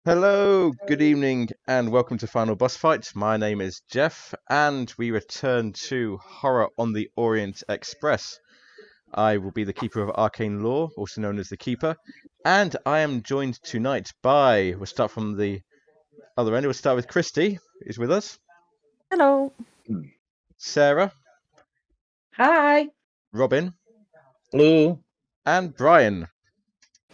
Hello, good evening, and welcome to Final Boss Fight. My name is Jeff, and we return to Horror on the Orient Express. I will be the Keeper of Arcane Lore, also known as the Keeper, and I am joined tonight by, we'll start from the other end, we'll start with Christy, who's with us, Hello. Sarah, Hi. Robin, Hello. and Brian.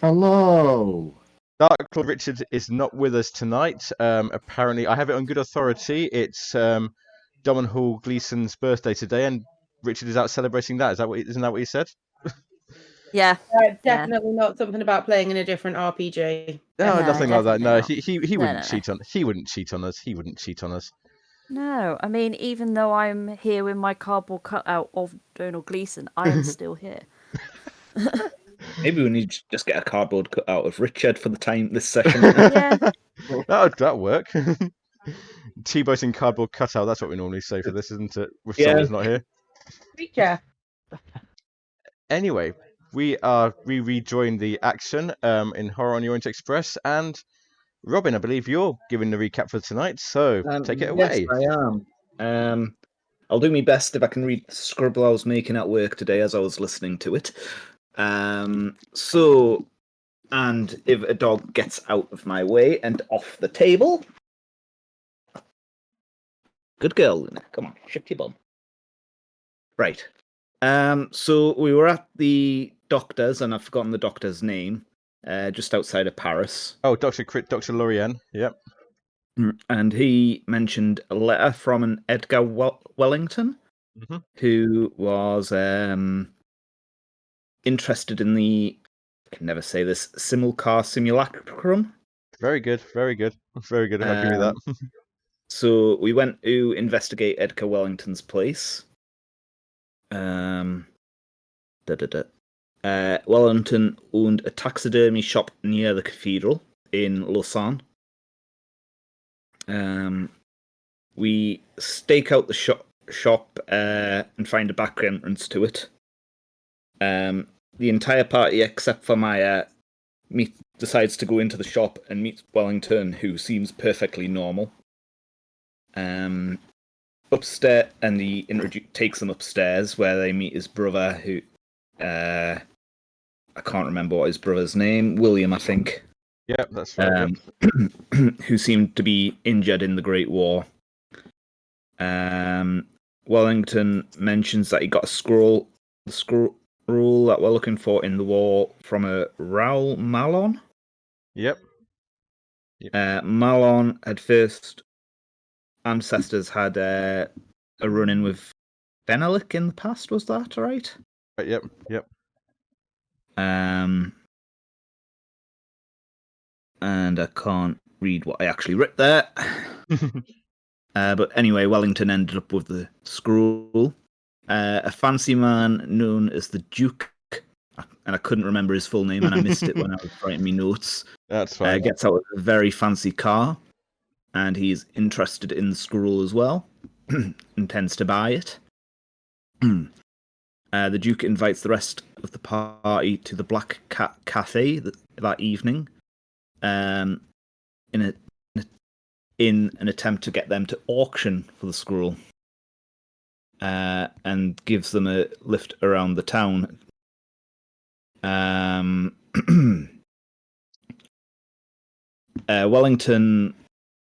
Hello. Dark Lord Richard is not with us tonight. Apparently, I have it on good authority. It's Domhan Hall Gleeson's birthday today, and Richard is out celebrating that. Isn't that what he said? Yeah. Definitely not something about playing in a different RPG. No, No, nothing like that. No, definitely he not. wouldn't No. cheat on. He wouldn't cheat on us. He wouldn't cheat on us. No, I mean, even though I'm here with my cardboard cutout of Donald Gleeson, I am still here. Maybe we need to just get a cardboard cut out of Richard for this session. Yeah. That'd work. T-Boat in cardboard cutout. That's what we normally say for this, isn't it? With Yeah. someone's not here. Creature. Anyway, we rejoin the action in Horror on the Orient Express, and Robin, I believe you're giving the recap for tonight, so take it away. Yes, I am. I'll do my best if I can read the scribble I was making at work today as I was listening to it. And if a dog gets out of my way and off the table. Good girl, Luna. Come on, shift your bum. Right. So we were at the doctor's, and I've forgotten the doctor's name, just outside of Paris. Oh, Dr. Lorien, yep. And he mentioned a letter from an Edgar Wellington, who was interested in the, I can never say this, Simulcar Simulacrum. Very good, very good. Very good at helping me that. So we went to investigate Edgar Wellington's place. Wellington owned a taxidermy shop near the cathedral in Lausanne. We stake out the shop and find a back entrance to it. The entire party, except for Maya, decides to go into the shop and meet Wellington, who seems perfectly normal. Upstairs, and he takes them upstairs where they meet his brother, who I can't remember what his brother's name, William, I think. Yep, that's right. Who seemed to be injured in the Great War. Wellington mentions that he got the scroll that we're looking for in the war from a Raoul Malon. Yep. Malon had first ancestors had a run-in with Benelux in the past, was that right? Yep. And I can't read what I actually wrote there. But anyway, Wellington ended up with the scroll. A fancy man known as the Duke, and I couldn't remember his full name, and I missed it when I was writing my notes. That's fine. Gets out of a very fancy car, and he's interested in the scroll as well. Intends to buy it. The Duke invites the rest of the party to the Black Cat Cafe that evening, in an attempt to get them to auction for the scroll, and gives them a lift around the town. Wellington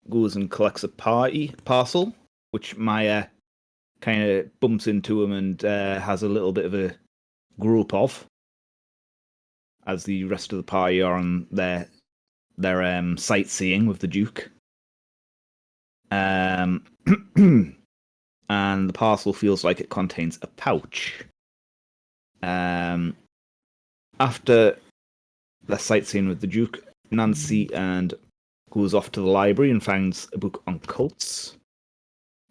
goes and collects a parcel, which Maya kind of bumps into him and has a little bit of a group of, as the rest of the party are on their sightseeing with the Duke. And the parcel feels like it contains a pouch. After the sightseeing with the Duke, Nancy goes off to the library and finds a book on cults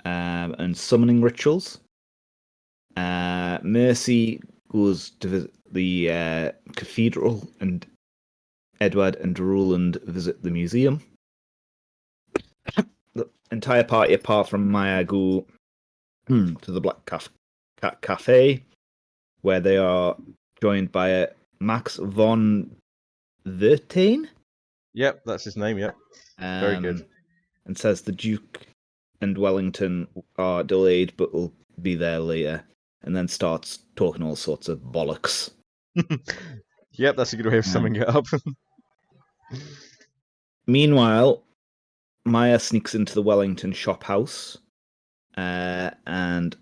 and summoning rituals. Mercy goes to visit the cathedral, and Edward and Roland visit the museum. The entire party, apart from Maya, go to the Black Cat Cafe, where they are joined by Max von Vertain, Yep, that's his name. Yep, very good. And says the Duke and Wellington are delayed, but will be there later. And then starts talking all sorts of bollocks. Yep, that's a good way of summing it up. Meanwhile, Maya sneaks into the Wellington shop house and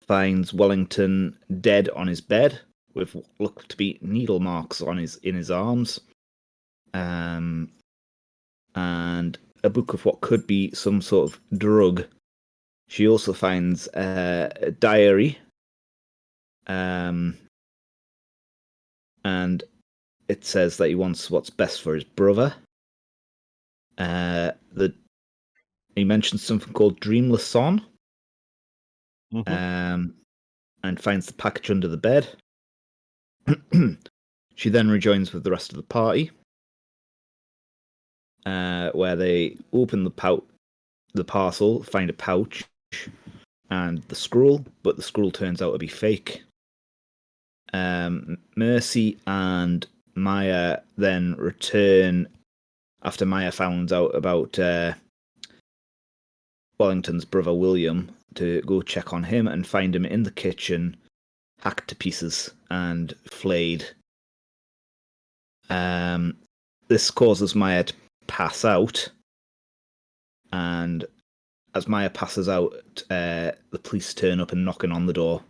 finds Wellington dead on his bed with what look to be needle marks in his arms, and a book of what could be some sort of drug. She also finds a diary, and it says that he wants what's best for his brother. He mentions something called Lausanne, and finds the package under the bed. She then rejoins with the rest of the party, where they open the parcel, find a pouch, and the scroll, but the scroll turns out to be fake. Mercy and Maya then return after Maya found out about Wellington's brother William to go check on him and find him in the kitchen, hacked to pieces and flayed. This causes Maya to pass out, and as Maya passes out, the police turn up and knocking on the door.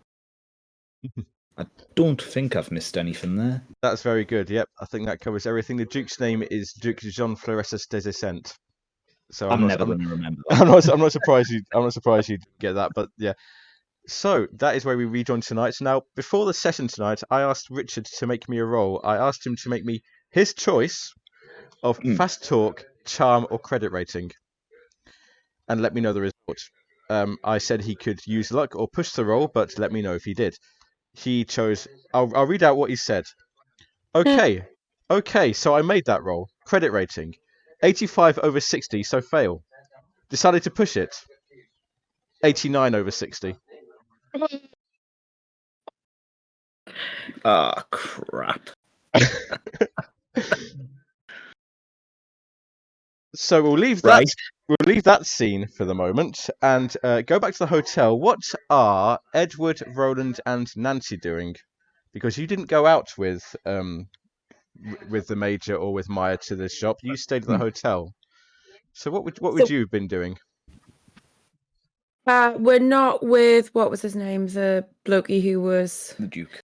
I don't think I've missed anything there. That's very good. Yep, I think that covers everything. The Duke's name is Duke Jean Floressus des Essent. So I'm never going to remember that. I'm not surprised you get that, but yeah. So that is where we rejoin tonight. Now, before the session tonight, I asked Richard to make me a roll. I asked him to make me his choice of fast talk, charm, or credit rating, and let me know the result. I said he could use luck or push the roll, but let me know if he did. He chose. I'll read out what he said. Okay, so I made that roll. Credit rating, 85 over 60, so fail. Decided to push it. 89 over 60. Ah, crap. So we'll leave that scene for the moment and go back to the hotel. What are Edward, Roland, and Nancy doing? Because you didn't go out with the Major or with Maya to the shop. You stayed at the hotel. So what would you have been doing? We're not with, what was his name? The blokey who was... The Duke.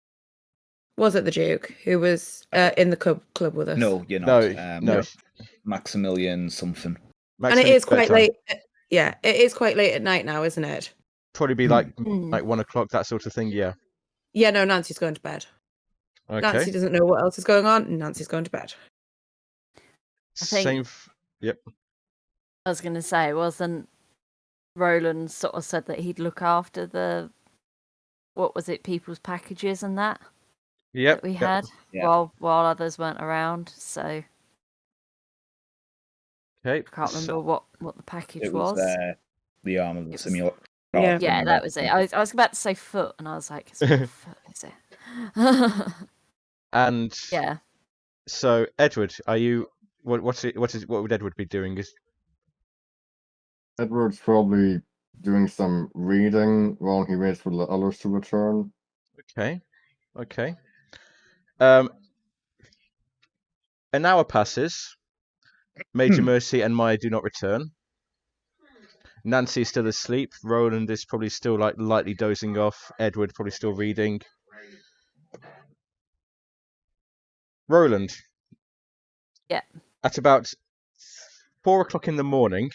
Was it the Duke who was in the club with us? No, you're not. No. Maximilian something. And it is quite late. Yeah, it is quite late at night now, isn't it? Probably be like 1 o'clock, that sort of thing. Yeah. Yeah, no, Nancy's going to bed. Okay. Nancy doesn't know what else is going on, and Nancy's going to bed. I think- Yep. I was going to say, wasn't Roland sort of said that he'd look after the, what was it, people's packages and that Yep. we had while others weren't around. So Okay. I can't remember what the package was. The arm of the simulator. Yeah, that was it. I was about to say foot, and I was like, it's not a foot, is it? And yeah. So Edward, are you? What would Edward be doing? Edward's probably doing some reading while he waits for the others to return. Okay. An hour passes. Major Mercy and Maya do not return. Nancy is still asleep. Roland is probably still like lightly dozing off. Edward probably still reading. Roland. Yeah. At about 4 o'clock in the morning,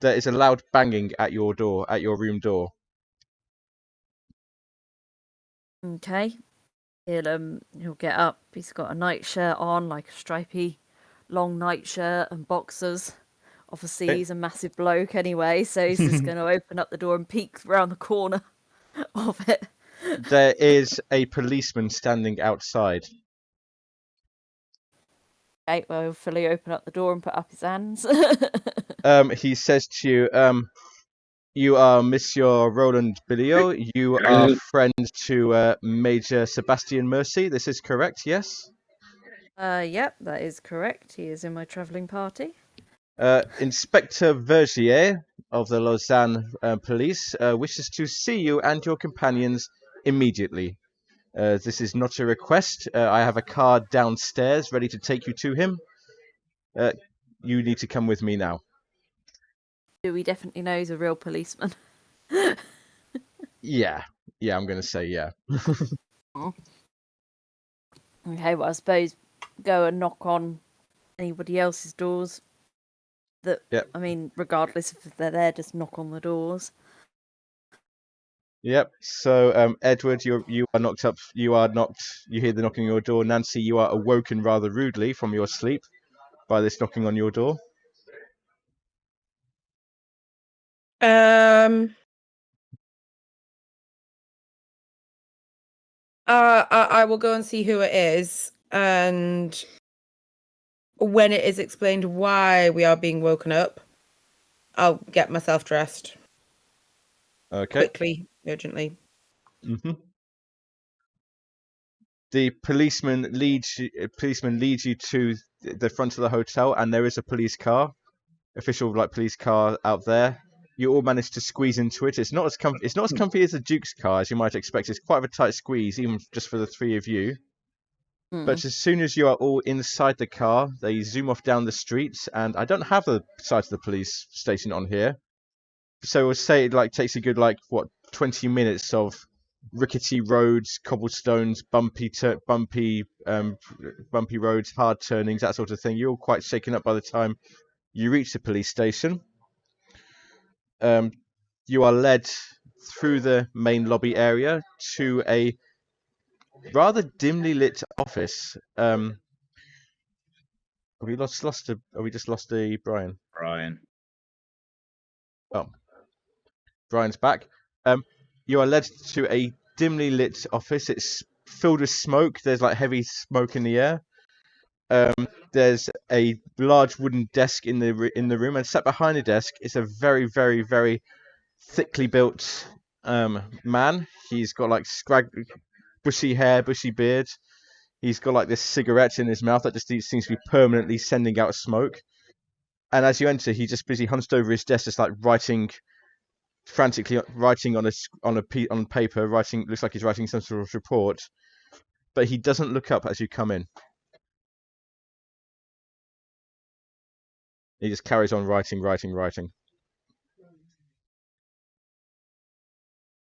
there is a loud banging at your door, at your room door. Okay. He'll get up. He's got a nightshirt on, like a stripy long nightshirt and boxers. Obviously, he's a massive bloke anyway, so he's just going to open up the door and peek around the corner of it. There is a policeman standing outside. Okay, well, he'll fully open up the door and put up his hands. He says to you, you are Monsieur Roland Billiot. You are friend to Major Sebastian Mercy. This is correct, yes? Yep, that is correct. He is in my travelling party. Inspector Vergier of the Lausanne police wishes to see you and your companions immediately. This is not a request. I have a car downstairs ready to take you to him. You need to come with me now. Do we definitely know he's a real policeman? Yeah, I'm going to say yeah. Okay, well, I suppose go and knock on anybody else's doors. Yep. I mean, regardless if they're there, just knock on the doors. Yep. So, Edward, you are knocked up. You hear the knocking on your door. Nancy, you are awoken rather rudely from your sleep by this knocking on your door. I will go and see who it is, and when it is explained why we are being woken up, I'll get myself dressed. Okay. Quickly, urgently. Mm-hmm. The policeman leads you to the front of the hotel, and there is a police car, official police car out there. You all manage to squeeze into it. It's not as comfy as the Duke's car as you might expect. It's quite a tight squeeze, even just for the three of you. But as soon as you are all inside the car, they zoom off down the streets, and I don't have the site of the police station on here, so we'll say it takes a good 20 minutes of rickety roads, cobblestones, bumpy roads, hard turnings, that sort of thing. You're all quite shaken up by the time you reach the police station. You are led through the main lobby area to a rather dimly lit office. Have we just lost a Brian? Brian. Oh, Brian's back. You are led to a dimly lit office. It's filled with smoke. There's heavy smoke in the air. There's a large wooden desk in the room, and sat behind the desk is a very, very, very thickly built man. He's got bushy hair, bushy beard. He's got this cigarette in his mouth that just seems to be permanently sending out smoke. And as you enter, he's just busy hunched over his desk, just frantically writing on paper. Looks like he's writing some sort of report, but he doesn't look up as you come in. He just carries on writing.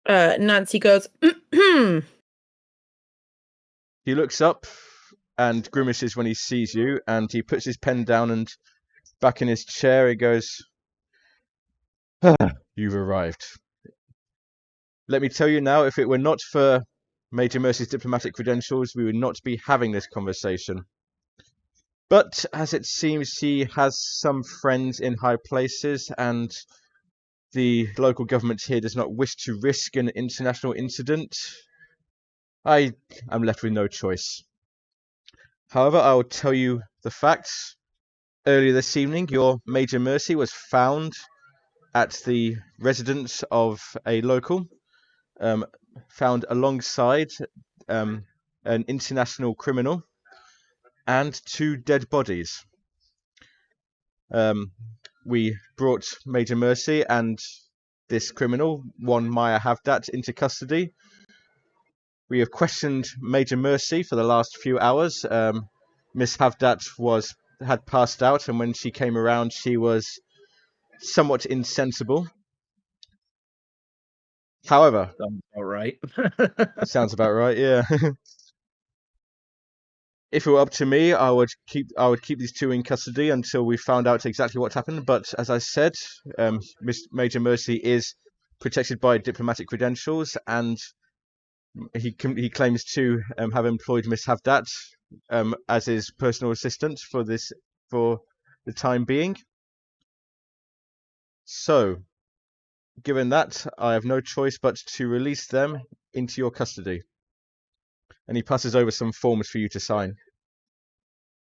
Nancy goes, He looks up and grimaces when he sees you, and he puts his pen down, and back in his chair he goes, "You've arrived. Let me tell you now, if it were not for Major Mercy's diplomatic credentials, we would not be having this conversation. But as it seems he has some friends in high places, and the local government here does not wish to risk an international incident, I am left with no choice. However, I will tell you the facts. Earlier this evening, your Major Mercy was found at the residence of a local, found alongside an international criminal and 2 dead bodies. We brought Major Mercy and this criminal, one Maya Havdat, into custody. We have questioned Major Mercy for the last few hours. Miss Havdat had passed out, and when she came around, she was somewhat insensible. However, Sounds about right. sounds about right, yeah. If it were up to me, I would keep these 2 in custody until we found out exactly what happened. But as I said, Major Mercy is protected by diplomatic credentials, and he claims to have employed Miss Havdat as his personal assistant for the time being. So, given that, I have no choice but to release them into your custody. And he passes over some forms for you to sign.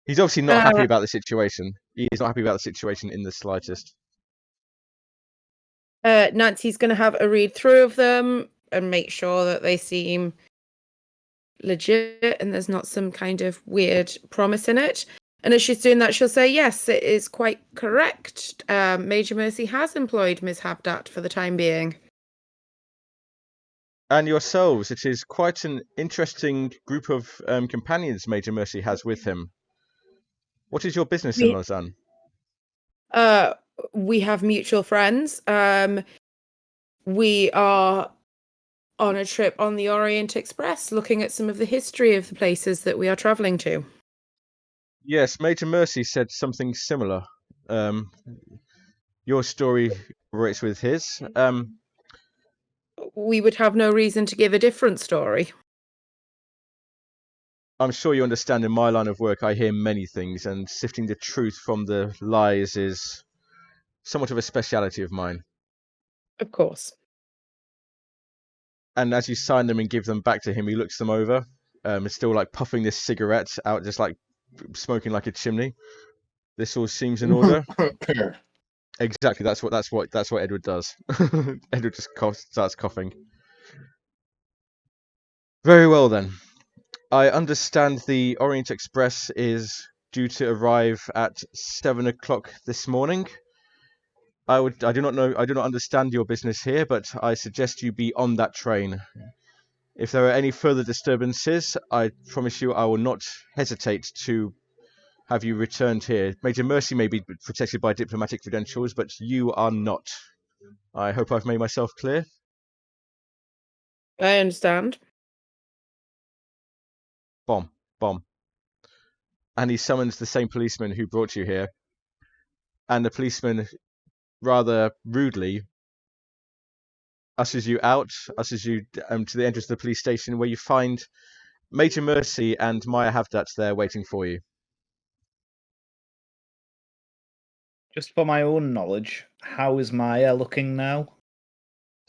He's obviously not happy about the situation. He is not happy about the situation in the slightest. Nancy's going to have a read through of them and make sure that they seem legit and there's not some kind of weird promise in it. And as she's doing that, she'll say, yes, it is quite correct. Major Mercy has employed Miss Havdat for the time being. And yourselves, it is quite an interesting group of companions Major Mercy has with him. What is your business in Lausanne? We have mutual friends. We are on a trip on the Orient Express, looking at some of the history of the places that we are travelling to. Yes, Major Mercy said something similar. Your story relates with his. We would have no reason to give a different story. I'm sure you understand in my line of work I hear many things, and sifting the truth from the lies is somewhat of a speciality of mine. Of course. And as you sign them and give them back to him, he looks them over. Is still like puffing this cigarette out, just like smoking like a chimney. This all seems in order. Exactly, that's what Edward does. Edward just starts coughing. Very well then. I understand the Orient Express is due to arrive at 7 o'clock this morning. I do not understand your business here, but I suggest you be on that train. If there are any further disturbances, I promise you I will not hesitate to have you returned here. Major Mercy may be protected by diplomatic credentials, but you are not. I hope I've made myself clear. I understand. Bomb. And he summons the same policeman who brought you here. And the policeman, rather rudely, ushers you to the entrance of the police station, where you find Major Mercy and Maya Havdat there waiting for you. Just for my own knowledge, how is Maya looking now?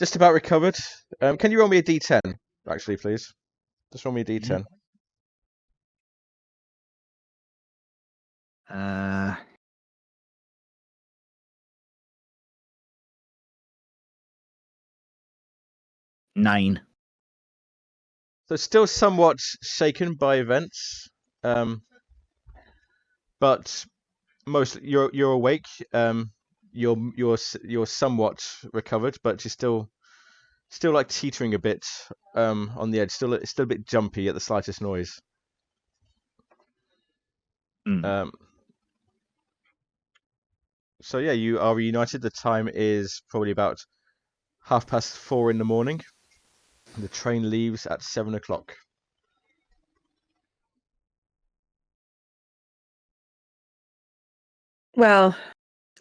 Just about recovered. Can you roll me a d10, actually, please? Just roll me a d10. 9. So still somewhat shaken by events, but you're awake. You're somewhat recovered, but you're still like teetering a bit on the edge. Still a bit jumpy at the slightest noise. So yeah, you are reunited. The time is probably about 4:30 in the morning. The train leaves at 7 o'clock. Well,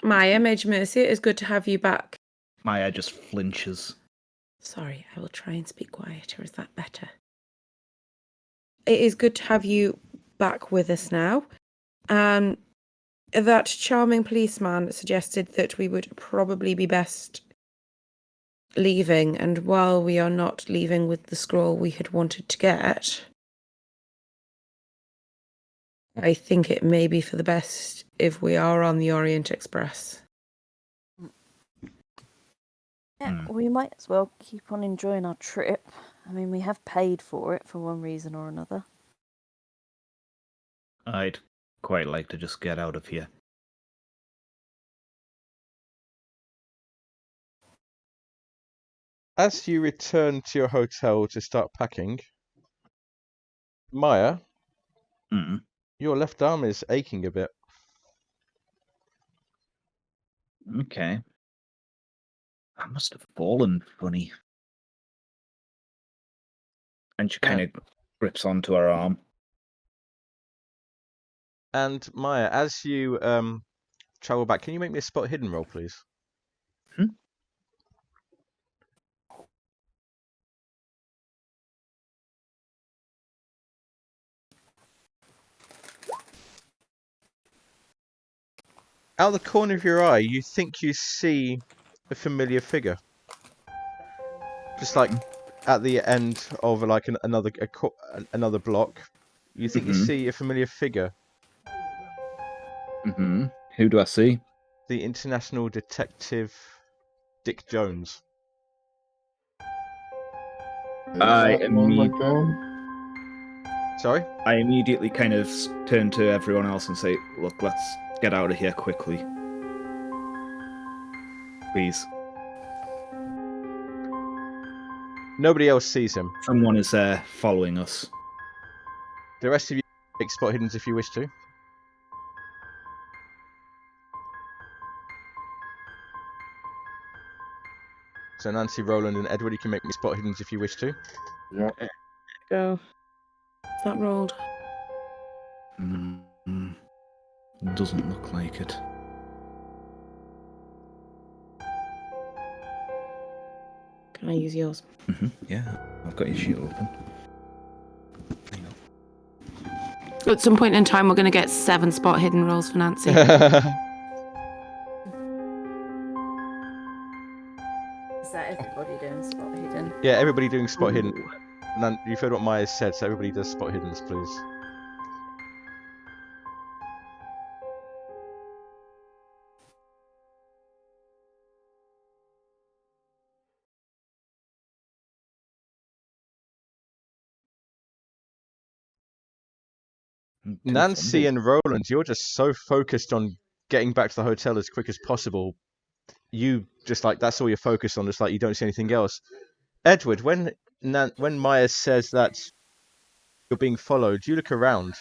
Maya, Major Mercy, it is good to have you back. Maya just flinches. Sorry, I will try and speak quieter. Is that better? It is good to have you back with us now. That charming policeman suggested that we would probably be best leaving, and while we are not leaving with the scroll we had wanted to get, I think it may be for the best if we are on the Orient Express. Yeah, we might as well keep on enjoying our trip. I mean, we have paid for it for one reason or another. I'd quite like to just get out of here. As you return to your hotel to start packing, Maya, your left arm is aching a bit. Okay. I must have fallen funny. And she kind of grips onto her arm. And Maya, as you travel back, can you make me a spot hidden roll, please? Out the corner of your eye, you think you see a familiar figure. Just like at the end of like another block, you think you see a familiar figure. Who do I see? The international detective Dick Jones. I Is that one again? Sorry? I immediately kind of turn to everyone else and say, look, let's get out of here quickly. Please. Nobody else sees him. Someone is following us. The rest of you make spot hiddens if you wish to. So Nancy, Roland, and Edward, you can make me spot hiddens if you wish to. Yeah. Go. Is that rolled? Doesn't look like it. Can I use yours? Yeah, I've got your sheet open. Hang on. At some point in time, we're going to get 7 spot hidden rolls for Nancy. Is that everybody doing spot hidden? Yeah, everybody doing spot hidden. Nan, you've heard what Maya said, so everybody does spot hiddens, please. Nancy and Roland, you're just so focused on getting back to the hotel as quick as possible. You just like, that's all you're focused on, just like you don't see anything else. Edward, when Maya says that you're being followed, you look around.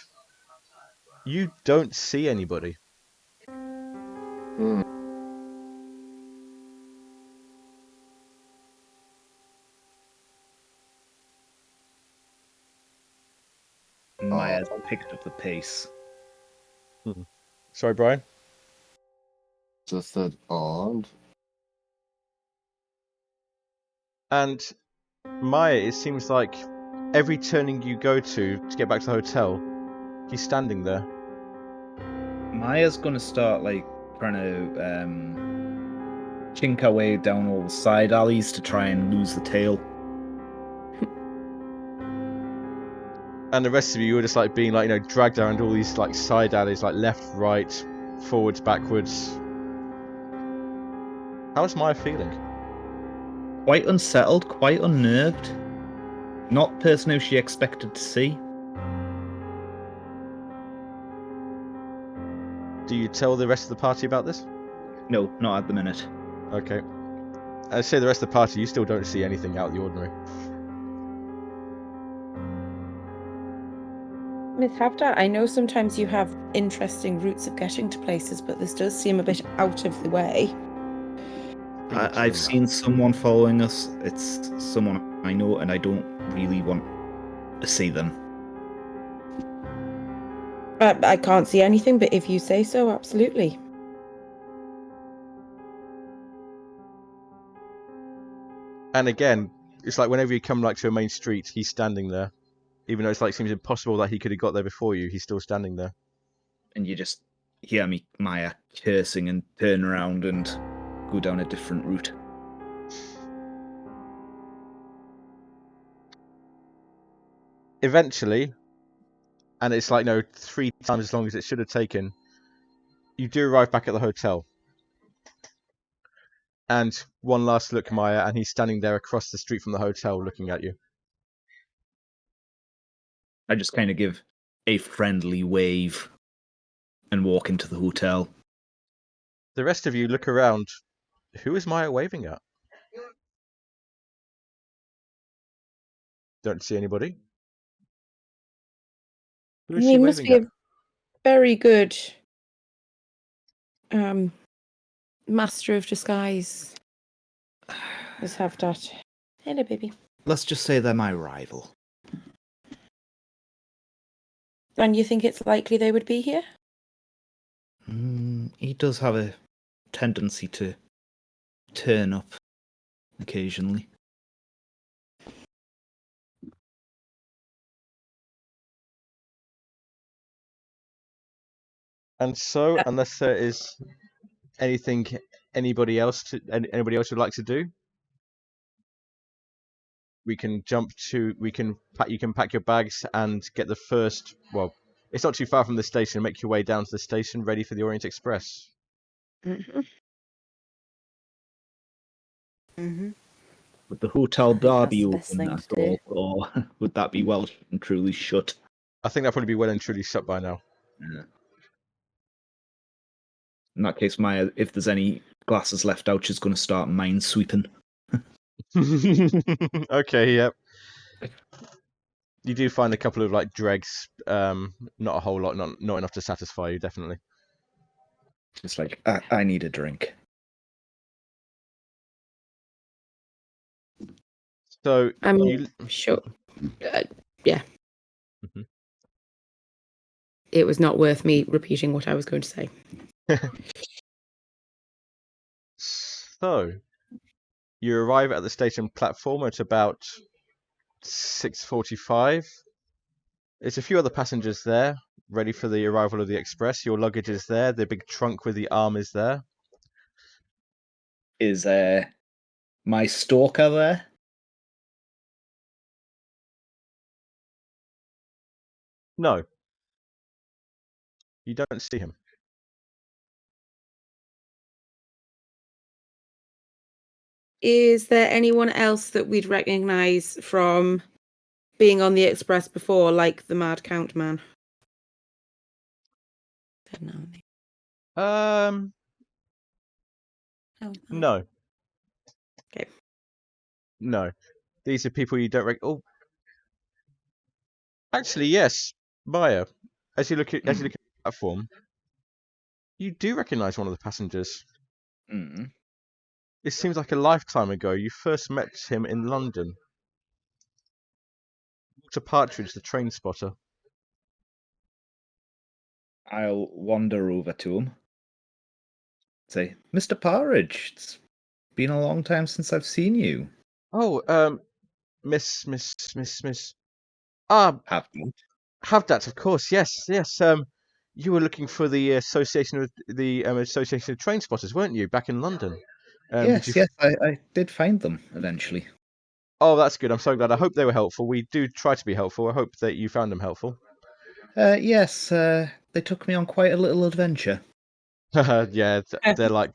You don't see anybody. Hmm. Maya's picked up the pace. Sorry, Brian? Just said odd. And Maya, it seems like every turning you go to get back to the hotel, he's standing there. Maya's gonna start like trying to chink her way down all the side alleys to try and lose the tail. And the rest of you are just like being like, dragged around all these like side alleys, like left, right, forwards, backwards. How's Maya feeling? Quite unsettled, quite unnerved. Not the person who she expected to see. Do you tell the rest of the party about this? No, not at the minute. Okay. I say the rest of the party, you still don't see anything out of the ordinary. Miss Havdat, I know sometimes you have interesting routes of getting to places, but this does seem a bit out of the way. I've seen someone following us. It's someone I know, and I don't really want to see them. I can't see anything, but if you say so, absolutely. And again, it's like whenever you come like to a main street, he's standing there. Even though it's like seems impossible that he could have got there before you, he's still standing there. And you just hear me, Maya, cursing and turn around and go down a different route. Eventually, and it's like 3 times as long as it should have taken, you do arrive back at the hotel. And one last look, Maya, and he's standing there across the street from the hotel looking at you. I just kind of give a friendly wave and walk into the hotel. The rest of you look around. Who is Maya waving at? Don't see anybody. Who is she He must waving be at? a very good master of disguise. Miss Havdat. Hello, baby. Let's just say they're my rival. And you think it's likely they would be here? He does have a tendency to turn up occasionally. And so, unless there is anything anybody else would like to do, we can you can pack your bags and get the first, well, it's not too far from the station, make your way down to the station ready for the Orient Express. Mm-hmm. Mm-hmm. Would the hotel I think bar that's be the best open thing at to do. all, or would that be well and truly shut? I think that'll probably be well and truly shut by now. Yeah. In that case, Maya, if there's any glasses left out, she's going to start mine sweeping. Okay, yep. You do find a couple of like dregs, not a whole lot, not enough to satisfy you, definitely. It's like, I need a drink. So I'm sure. Yeah. Mhm. It was not worth me repeating what I was going to say. So you arrive at the station platform at about 6:45. There's a few other passengers there, ready for the arrival of the express. Your luggage is there. The big trunk with the arm is there. Is my stalker there? No, you don't see him. Is there anyone else that we'd recognise from being on the express before, like the Mad Count Man? Um, Oh, no. Okay. No. These are people you don't Oh, actually, yes. Maya, as you look at the platform, you do recognise one of the passengers. Mm. It seems like a lifetime ago. You first met him in London. Walter Partridge, the train spotter. I'll wander over to him. Say, Mr. Partridge, it's been a long time since I've seen you. Oh, Miss. Ah, Havdat, of course. Yes. You were looking for the Association of Train Spotters, weren't you, back in London? Yes, I did find them eventually. Oh, that's good. I'm so glad. I hope they were helpful. We do try to be helpful. I hope that you found them helpful. Yes, they took me on quite a little adventure. Yeah, they're like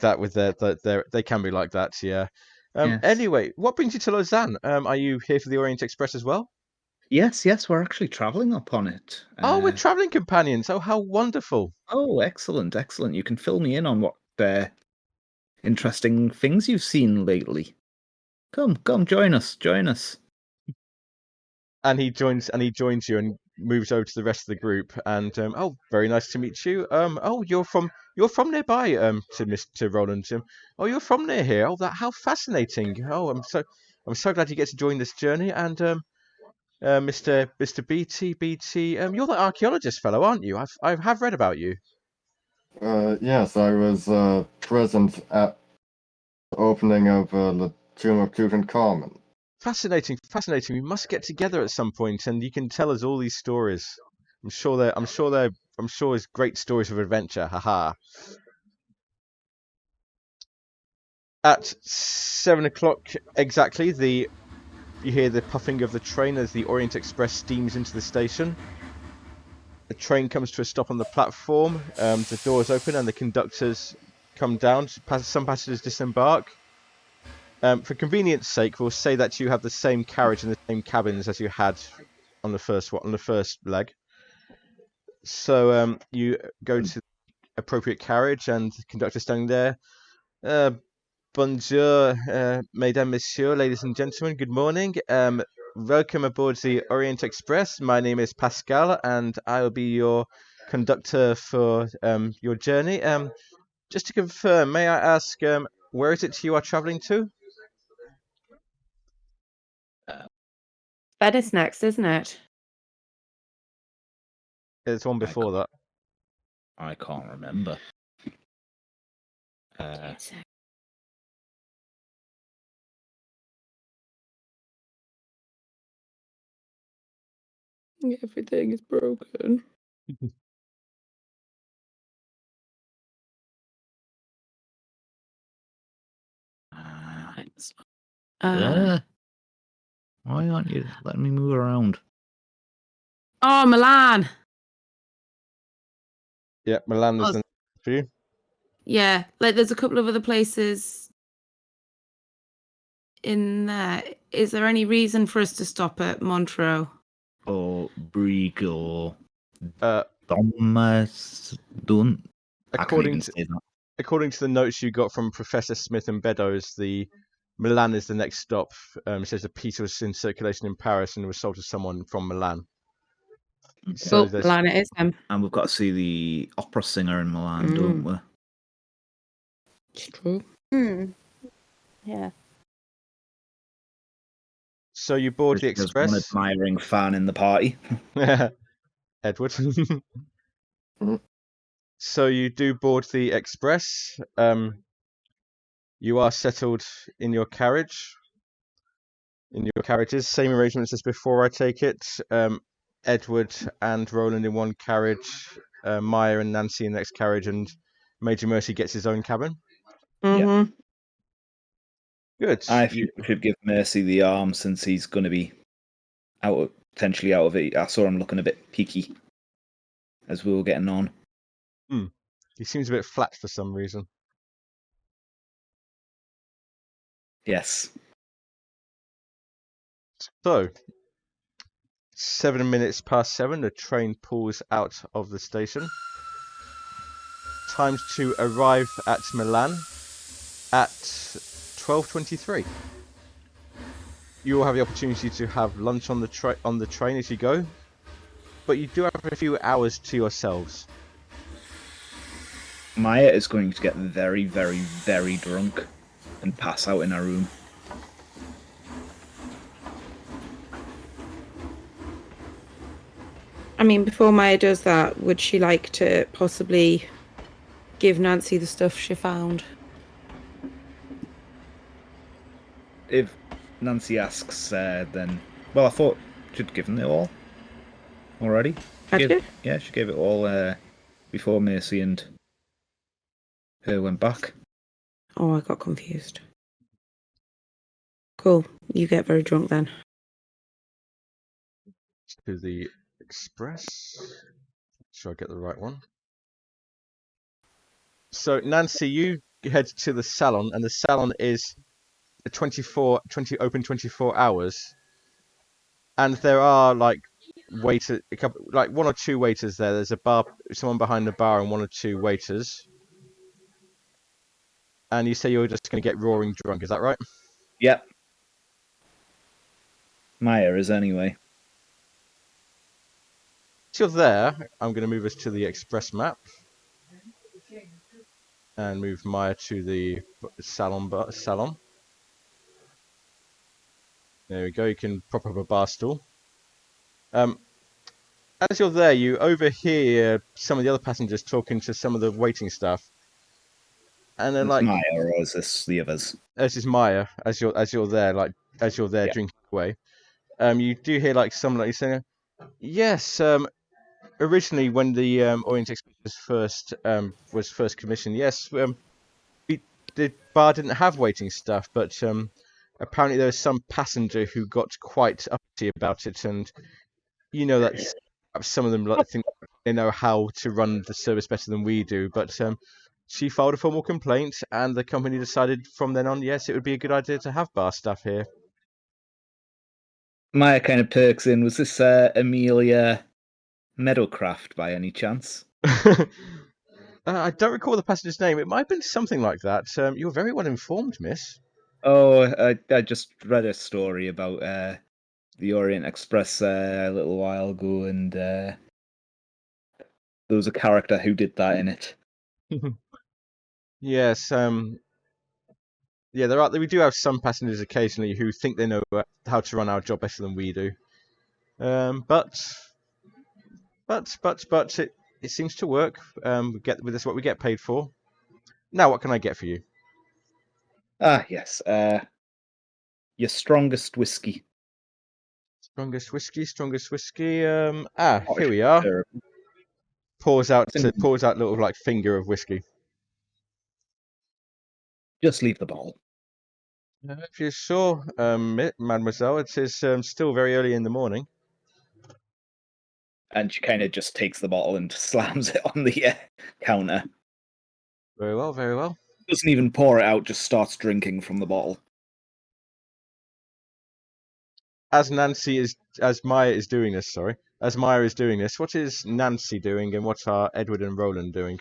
that with they can be like that. Yeah. Yes. Anyway, what brings you to Lausanne? Are you here for the Orient Express as well? Yes, we're actually travelling up on it. Oh, we're traveling companions. Oh, how wonderful! Oh, excellent. You can fill me in on what interesting things you've seen lately. Come, join us. And he joins you and moves over to the rest of the group. And oh, very nice to meet you. Oh, you're from nearby. To Roland. Oh, you're from near here. Oh, how fascinating. Oh, I'm so glad you get to join this journey. And Mr. BT, you're the archaeologist fellow, aren't you? I have read about you. Yes, I was present at the opening of the Tomb of Tutankhamun. Fascinating. We must get together at some point, and you can tell us all these stories. I'm sure it's great stories of adventure. Haha. At 7 o'clock exactly, you hear the puffing of the train as the Orient Express steams into the station. The train comes to a stop on the platform. The doors open and the conductors come down. Some passengers disembark. For convenience sake, we'll say that you have the same carriage and the same cabins as you had on the first leg. So you go to the appropriate carriage, and the conductor standing there. Bonjour, mesdames, messieurs, ladies and gentlemen. Good morning. Welcome aboard the Orient Express. My name is Pascal, and I will be your conductor for your journey. Just to confirm, may I ask where is it you are travelling to? Venice next, isn't it? There's one before that. I can't remember. Everything is broken. Why aren't you letting me move around? Oh, Milan. Yeah, Milan is the next for you. Yeah, like there's a couple of other places in there. Is there any reason for us to stop at Montreux? or Brig or Uh, Thomas Dunn. I can't even according to say that. according to the notes you got from Professor Smith and Beddoes, the Milan is the next stop. It says the piece was in circulation in Paris and was sold to someone from Milan. So Well, there's Milan it is then. And we've got to see the opera singer in Milan, don't we? It's true. Yeah. so you board the There's one express, admiring fan in the party. Edward. Mhm. So you do board the express. You are settled in your carriage. In your carriages, same arrangements as before. I take it. Edward and Roland in one carriage, Maya and Nancy in the next carriage, and Major Mercy gets his own cabin. Mm-hmm. Good. I should give Mercy the arm since he's going to be potentially out of it. I saw him looking a bit peaky as we were getting on. He seems a bit flat for some reason. Yes. So, 7 minutes past 7, the train pulls out of the station. Times to arrive at Milan at 12:23. You will have the opportunity to have lunch on the train as you go, but you do have a few hours to yourselves. Maya is going to get very, very, very drunk and pass out in her room. I mean, before Maya does that, would she like to possibly give Nancy the stuff she found? If Nancy asks, then... Well, I thought she'd given it all already. Had you? Yeah, she gave it all before Mercy and her went back. Oh, I got confused. Cool. You get very drunk then. To the express. Sure I get the right one. So Nancy, you head to the salon, and the salon is open 24 hours. And there are like one or two waiters there. There's a bar, someone behind the bar, and one or two waiters. And you say you're just going to get roaring drunk, is that right? Yep. Maya is anyway. So you're there. I'm going to move us to the express map. And move Maya to the salon. There we go. You can prop up a bar stool. As you're there, you overhear some of the other passengers talking to some of the waiting staff, and they're It's like, Maya, or is this the others? "This is Maya." As you're there, Yeah. drinking away, you do hear like someone like saying, "Yes, originally when the Orient Express was first commissioned, yes, the bar didn't have waiting staff, but apparently there was some passenger who got quite uppity about it, and you know that some of them think they know how to run the service better than we do, but she filed a formal complaint, and the company decided from then on, yes, it would be a good idea to have bar staff here." Maya kind of perks in. Was this Amelia Meadowcraft by any chance? I don't recall the passenger's name. It might have been something like that. You're very well informed, miss. Oh, I just read a story about the Orient Express a little while ago, and there was a character who did that in it. Yes, yeah, we do have some passengers occasionally who think they know how to run our job better than we do. But it seems to work. This is what we get paid for. Now, what can I get for you? Ah, yes. Your strongest whiskey. Strongest whiskey. Here Scottish we are. syrup. Pours out little like finger of whiskey. Just leave the bottle. If you're sure, mademoiselle, it is still very early in the morning. And she kind of just takes the bottle and slams it on the counter. Very well, very well. Doesn't even pour it out, just starts drinking from the bottle. as Maya is doing this, what is Nancy doing, and what are Edward and Roland doing?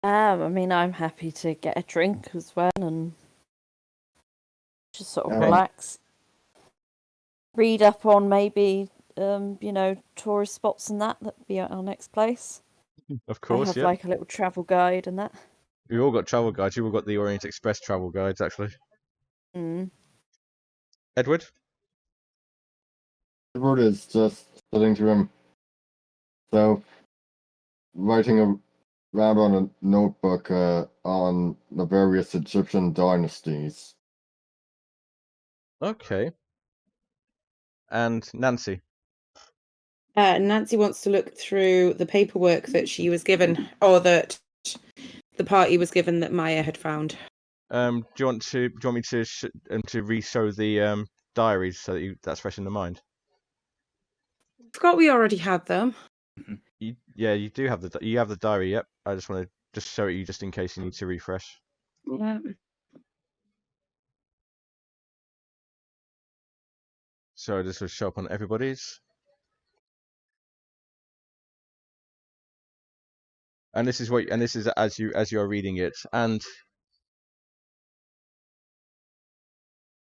I mean, I'm happy to get a drink as well and just sort of Okay. relax. Read up on maybe, tourist spots and that'd be at our next place. Of I course, have yeah. like a little travel guide and that. We've all got travel guides. You've all got the Orient Express travel guides, actually. Mm. Edward? Edward is just sitting to himself, writing around on a notebook on the various Egyptian dynasties. Okay. And Nancy? Nancy wants to look through the paperwork that she was given, or that the party was given that Maya had found. Do you want me to re-show the diaries so that that's fresh in the mind? Forgot we already had them. You do have the diary. Yep. I just want to just show it you just in case you need to refresh. Yeah. So this will show up on everybody's. And this is as you are reading it, and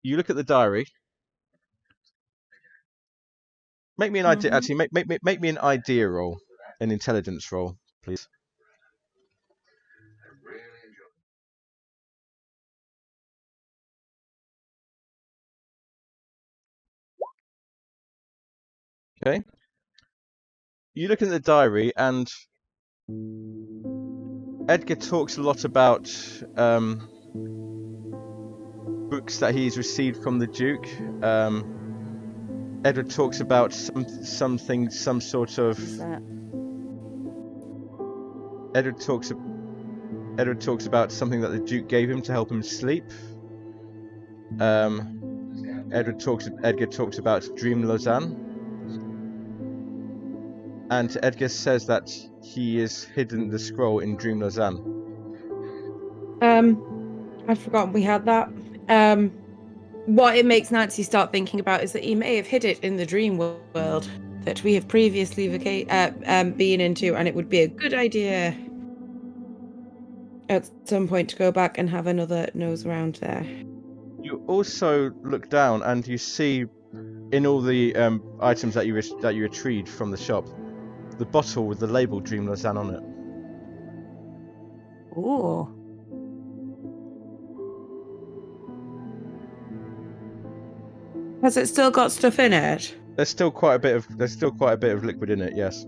you look at the diary. Make me an idea. Actually, make me an idea roll, an intelligence roll, please. Okay. You look in the diary, and Edgar talks a lot about books that he's received from the Duke. Edward talks about some sort of. What's that? Edward talks about something that the Duke gave him to help him sleep. Edgar talks about Dream Lausanne, and Edgar says that he has hidden the scroll in Dream Lausanne. I'd forgotten we had that. What it makes Nancy start thinking about is that he may have hid it in the dream world that we have previously been into, and it would be a good idea at some point to go back and have another nose around there. You also look down and you see in all the items that you retrieved from the shop, the bottle with the label Dream Lausanne on it. Ooh. Has it still got stuff in it? There's still quite a bit of liquid in it. Yes.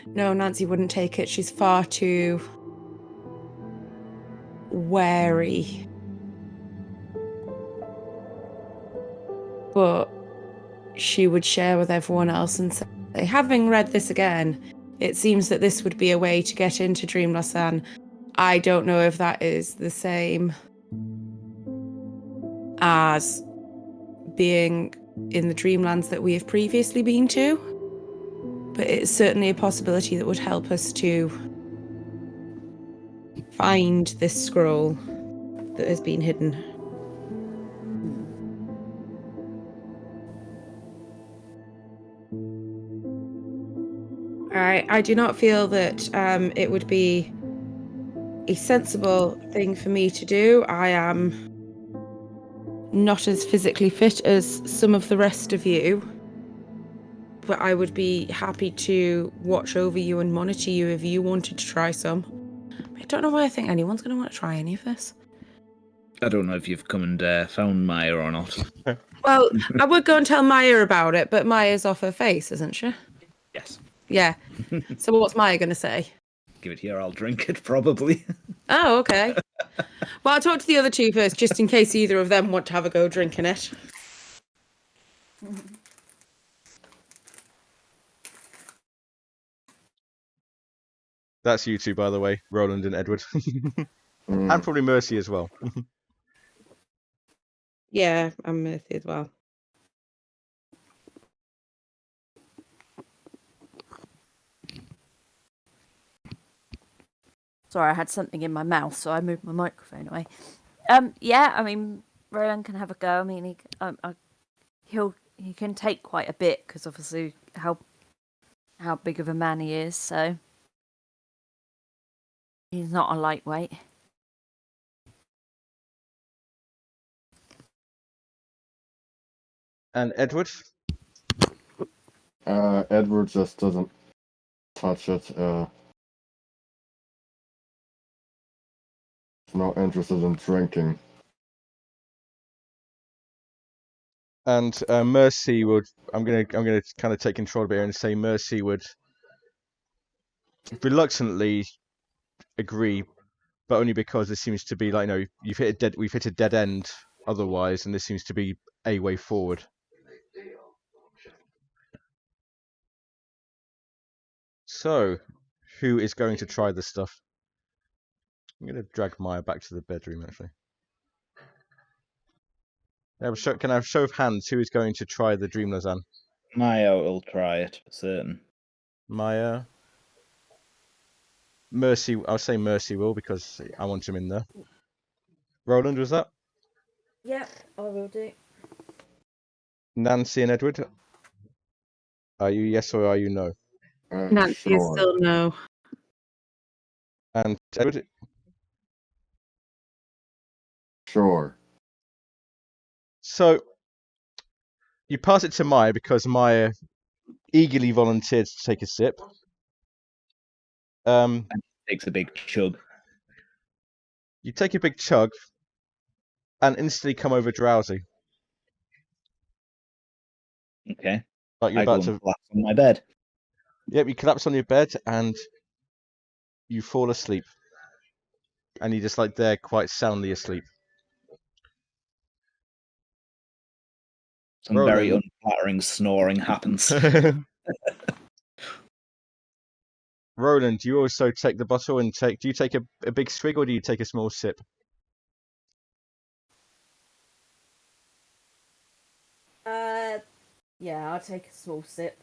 No, Nancy wouldn't take it. She's far too wary. But she would share with everyone else and say, having read this again, it seems that this would be a way to get into Dream Lausanne. I don't know if that is the same as being in the Dreamlands that we have previously been to, but it's certainly a possibility that would help us to find this scroll that has been hidden. I do not feel that it would be a sensible thing for me to do. I am not as physically fit as some of the rest of you, but I would be happy to watch over you and monitor you if you wanted to try some. I don't know why I think anyone's going to want to try any of this. I don't know if you've come and found Maya or not. Well, I would go and tell Maya about it, but Maya's off her face, isn't she? Yes. Yeah. So what's Maya going to say? Give it here, I'll drink it, probably. Oh, okay. Well, I'll talk to the other two first, just in case either of them want to have a go drinking it. That's you two, by the way, Roland and Edward, and probably Mercy as well. Yeah, I'm Mercy as well. Sorry, I had something in my mouth, so I moved my microphone away. Yeah, I mean, Roland can have a go. I mean, he can take quite a bit because obviously how big of a man he is. So he's not a lightweight. And Edward? Edward just doesn't touch it. He's not interested in drinking. And Mercy would. I'm gonna kind of take control of it here and say Mercy would reluctantly agree, but only because this seems to be like, we've hit a dead end otherwise, and this seems to be a way forward. So, who is going to try this stuff? I'm going to drag Maya back to the bedroom, actually. Can I have a show of hands? Who is going to try the Dream Lausanne? Maya will try it for certain. Maya. Mercy. I'll say Mercy will because I want him in there. Roland, was that? Yeah, I will do. Nancy and Edward. Are you yes or are you no? Nancy is Sure. still no. And Edward. Sure. So you pass it to Maya because Maya eagerly volunteered to take a sip. Takes a big chug. You take a big chug and instantly come over drowsy. Okay. Like you're I go about and to. collapse on my bed. Yep, you collapse on your bed and you fall asleep. And you're just like there, quite soundly asleep. Some very Roland. unflattering snoring happens. Roland, do you also take the bottle and do you take a big swig or do you take a small sip? Yeah, I'll take a small sip,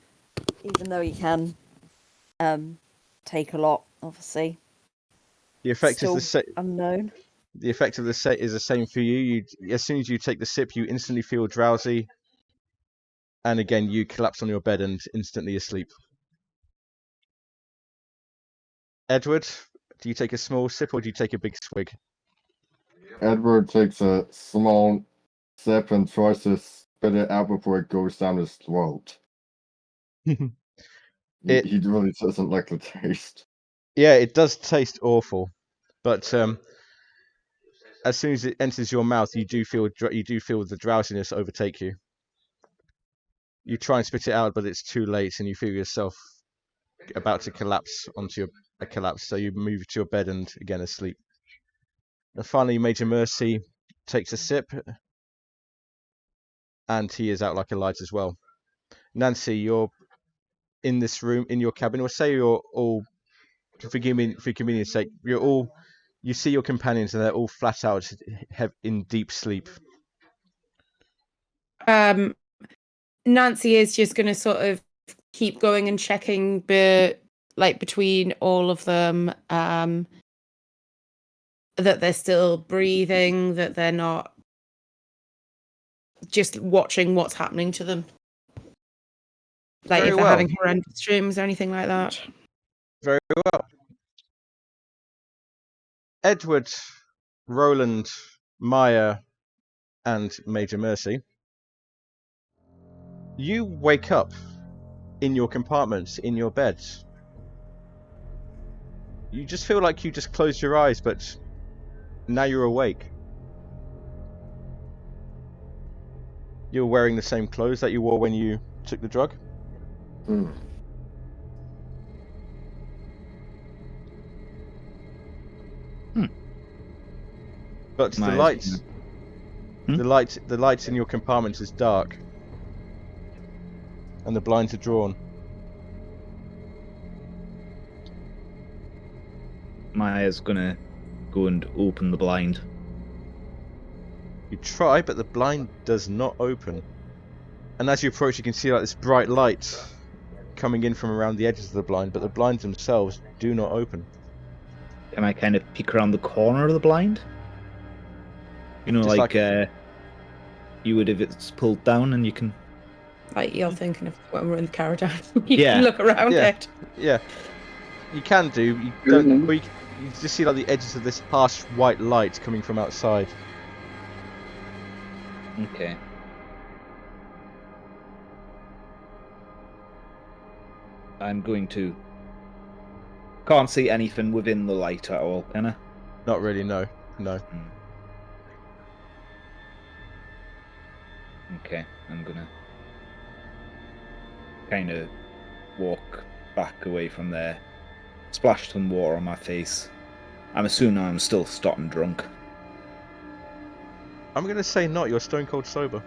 even though he can take a lot, obviously. The effect Still is the same. unknown. The effect of the set is the same for you. As soon as you take the sip, you instantly feel drowsy, and again you collapse on your bed and instantly asleep. Edward, do you take a small sip or do you take a big swig? Edward takes a small sip and tries to spit it out before it goes down his throat. He really doesn't like the taste. Yeah, it does taste awful, but as soon as it enters your mouth, you do feel the drowsiness overtake you. You try and spit it out, but it's too late, and you feel yourself about to collapse onto a collapse. So you move to your bed and again asleep. And finally, Major Mercy takes a sip, and he is out like a light as well. Nancy, you're in this room in your cabin, or say you're all, for convenience sake, you see your companions and they're all flat out in deep sleep. Nancy is just going to sort of keep going and checking, between all of them, that they're still breathing, that they're not, just watching what's happening to them. Like Very if they're well. having horrendous dreams or anything like that. Very well. Edward, Roland, Maya, and Major Mercy, you wake up in your compartments, in your beds. You just feel like you just closed your eyes, but now you're awake. You're wearing the same clothes that you wore when you took the drug. But the lights in your compartment is dark, and the blinds are drawn. Maya's gonna go and open the blind. You try, but the blind does not open. And as you approach, you can see like this bright light coming in from around the edges of the blind, but the blinds themselves do not open. Can I kind of peek around the corner of the blind? You know, Just like you would if it's pulled down and you can... Like you're thinking of when we're in the corridor. You Yeah. can look around Yeah. it. Yeah, you can do. You don't. Or you just see like the edges of this harsh white light coming from outside. Okay. I'm going to... Can't see anything within the light at all, can I? Not really. No. No. Okay, I'm gonna kind of walk back away from there, splash some water on my face. I'm assuming I'm still starting drunk. I'm gonna say not. You're stone cold sober.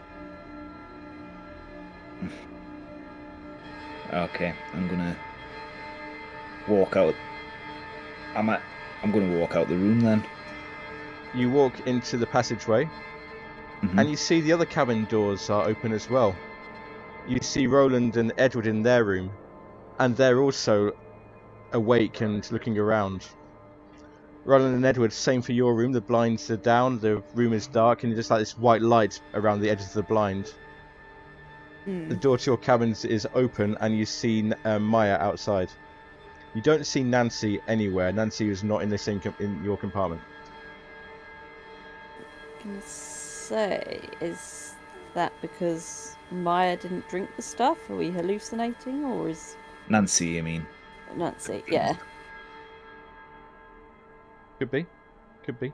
Okay, I'm gonna walk out. I'm gonna walk out the room then. You walk into the passageway, and you see the other cabin doors are open as well. You see Roland and Edward in their room, and they're also awake and looking around. Roland and Edward, same for your room. The blinds are down, the room is dark, and just like this white light around the edges of the blind. The door to your cabins is open, and you see Maya outside. You don't see Nancy anywhere. Nancy is not in the same in your compartment. Can I say, is that because Maya didn't drink the stuff? Are we hallucinating, or is Nancy, you mean? Nancy? Yeah. Could be. Could be.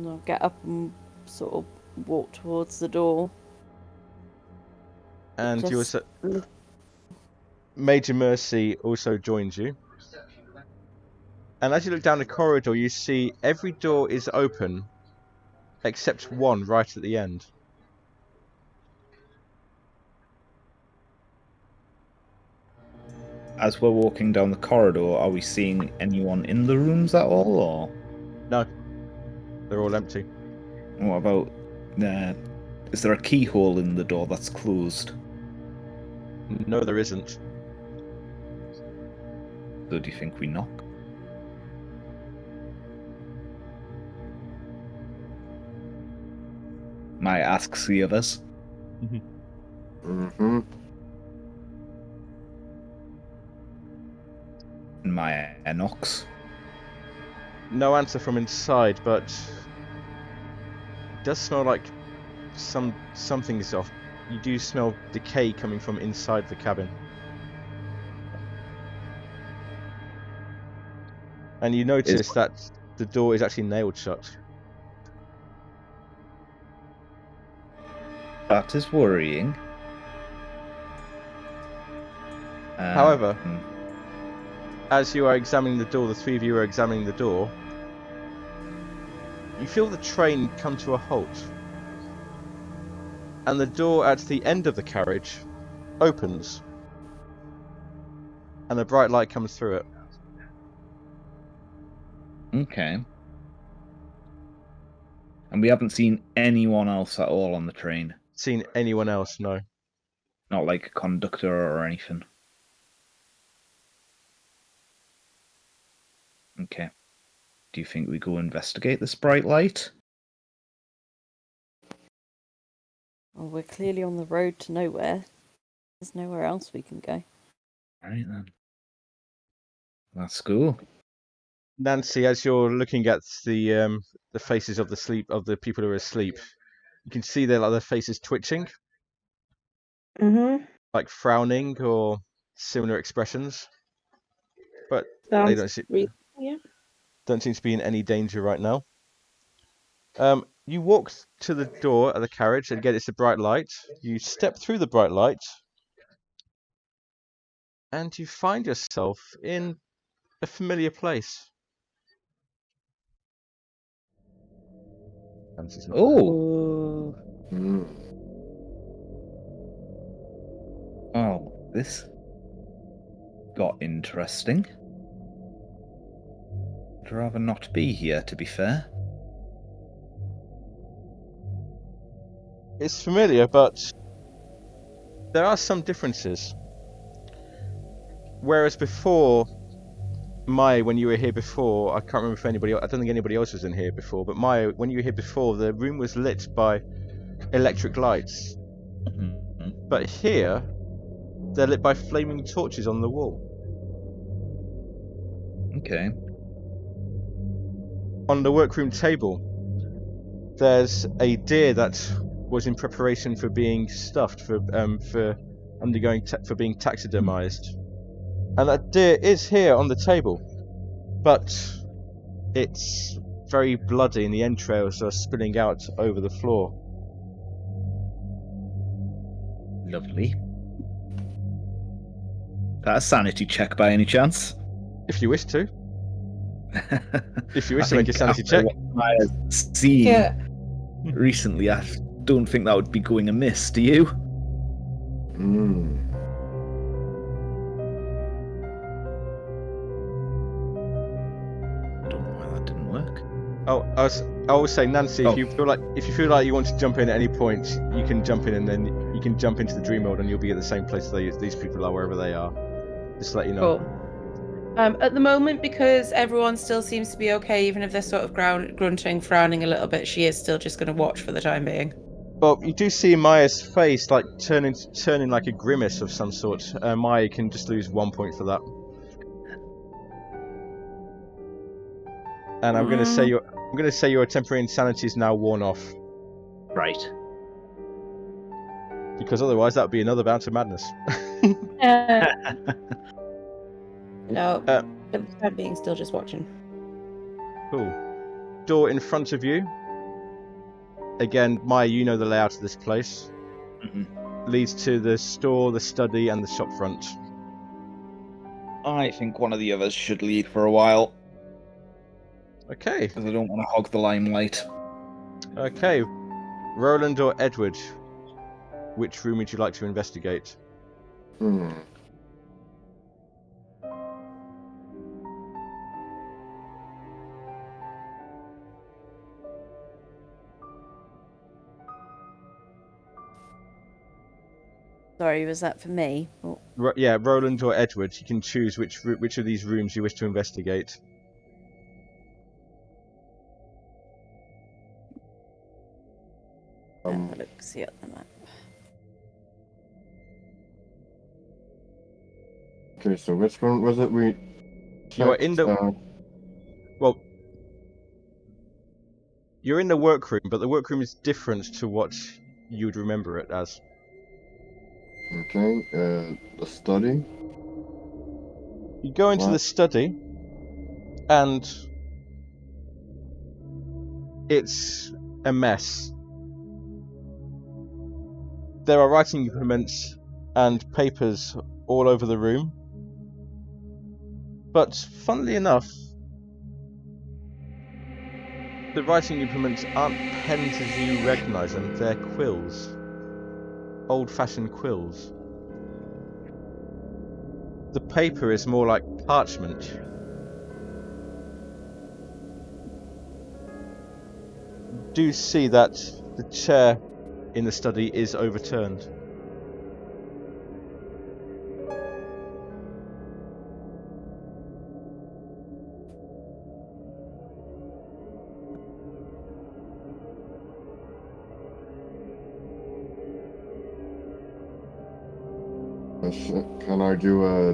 I'll get up and sort of walk towards the door. And you Just also... Major Mercy also joins you. And as you look down the corridor, you see every door is open except one right at the end. As we're walking down the corridor, are we seeing anyone in the rooms at all, or? No. They're all empty. What about... is there a keyhole in the door that's closed? No, there isn't. So do you think we knock? Maya asks the others. Mm-hmm. And Maya knocks. No answer from inside, but it does smell like something's off. You do smell decay coming from inside the cabin. And you notice that the door is actually nailed shut. That is worrying. However, as you are examining the door, the three of you are examining the door, you feel the train come to a halt. And the door at the end of the carriage opens. And a bright light comes through it. Okay. And we haven't seen anyone else at all on the train? Seen anyone else? No. Not like a conductor or anything? Okay. Do you think we go investigate this bright light? Well, we're clearly on the road to nowhere. There's nowhere else we can go. Right then. Let's go. Nancy, as you're looking at the faces of the people who are asleep, you can see their faces twitching, like frowning or similar expressions, but they don't seem to be in any danger right now. You walk to the door of the carriage, and again it's a bright light. You step through the bright light, and you find yourself in a familiar place. Oh! Mm. Oh, this got interesting. I'd rather not be here, to be fair. It's familiar, but there are some differences. Whereas before, Maya, when you were here before, I can't remember if anybody. I don't think anybody else was in here before. But Maya, when you were here before, the room was lit by electric lights. Mhm. But here, they're lit by flaming torches on the wall. Okay. On the workroom table, there's a deer that was in preparation for being stuffed for being taxidermized, and that deer is here on the table, but it's very bloody and the entrails are spilling out over the floor. Lovely. That a sanity check by any chance? If you wish to, if you wish I to make a think sanity after check. what Maya's seen Yeah. recently, I don't think that would be going amiss. Do you? Hmm. I don't know why that didn't work. Oh, I was saying, Nancy, Oh. if you feel like you want to jump in at any point, you can jump in, and then you can jump into the dream world, and you'll be at the same place these people are, wherever they are. Just to let you know. Cool. At the moment, because everyone still seems to be okay, even if they're sort of grunting, frowning a little bit, she is still just going to watch for the time being. Well, you do see Maya's face like turning like a grimace of some sort. Maya can just lose 1 point for that. And I'm gonna say your temporary insanity is now worn off, Right. because otherwise that would be another bout of madness. No, Uh, for the time being, still just watching. Cool. Door in front of you. Again, Maya, you know the layout of this place. Mhm. Leads to the store, the study, and the shop front. I think one of the others should lead for a while, Okay. because I don't want to hog the limelight. Okay. Roland or Edward, which room would you like to investigate? Hmm. Sorry, was that for me? Oh, Yeah, Roland or Edward. You can choose which of these rooms you wish to investigate. have a look, see at the map. Okay, so which one was it we You are in checked? the well. You're in the workroom, but the workroom is different to what you would remember it as. Okay, the study. You go into the What? study, and it's a mess. There are writing implements and papers all over the room. But funnily enough, the writing implements aren't pens as you recognise them, they're quills. Old-fashioned quills. The paper is more like parchment. Do see that the chair in the study is overturned. Can I do a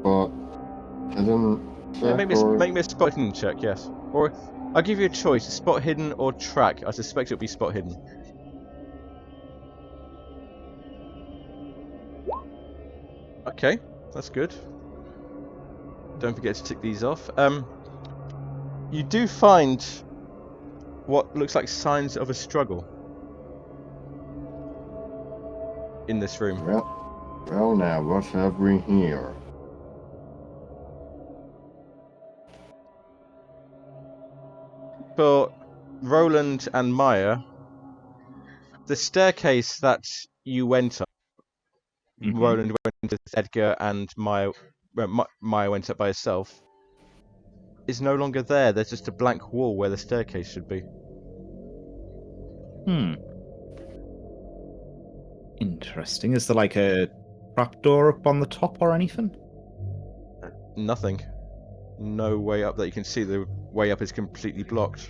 spot hidden check? Yeah, make or... me a spot hidden check, yes. Or I'll give you a choice: spot hidden or track. I suspect it'll be spot hidden. Okay, that's good. Don't forget to tick these off. You do find what looks like signs of a struggle in this room. Well, now what have we here? For Roland and Maya, the staircase that you went up, Mhm. Roland went with Edgar and Maya went up by herself, is no longer there. There's just a blank wall where the staircase should be. Interesting. Is there like a trapdoor up on the top or anything? Nothing. No way up that you can see. The way up is completely blocked.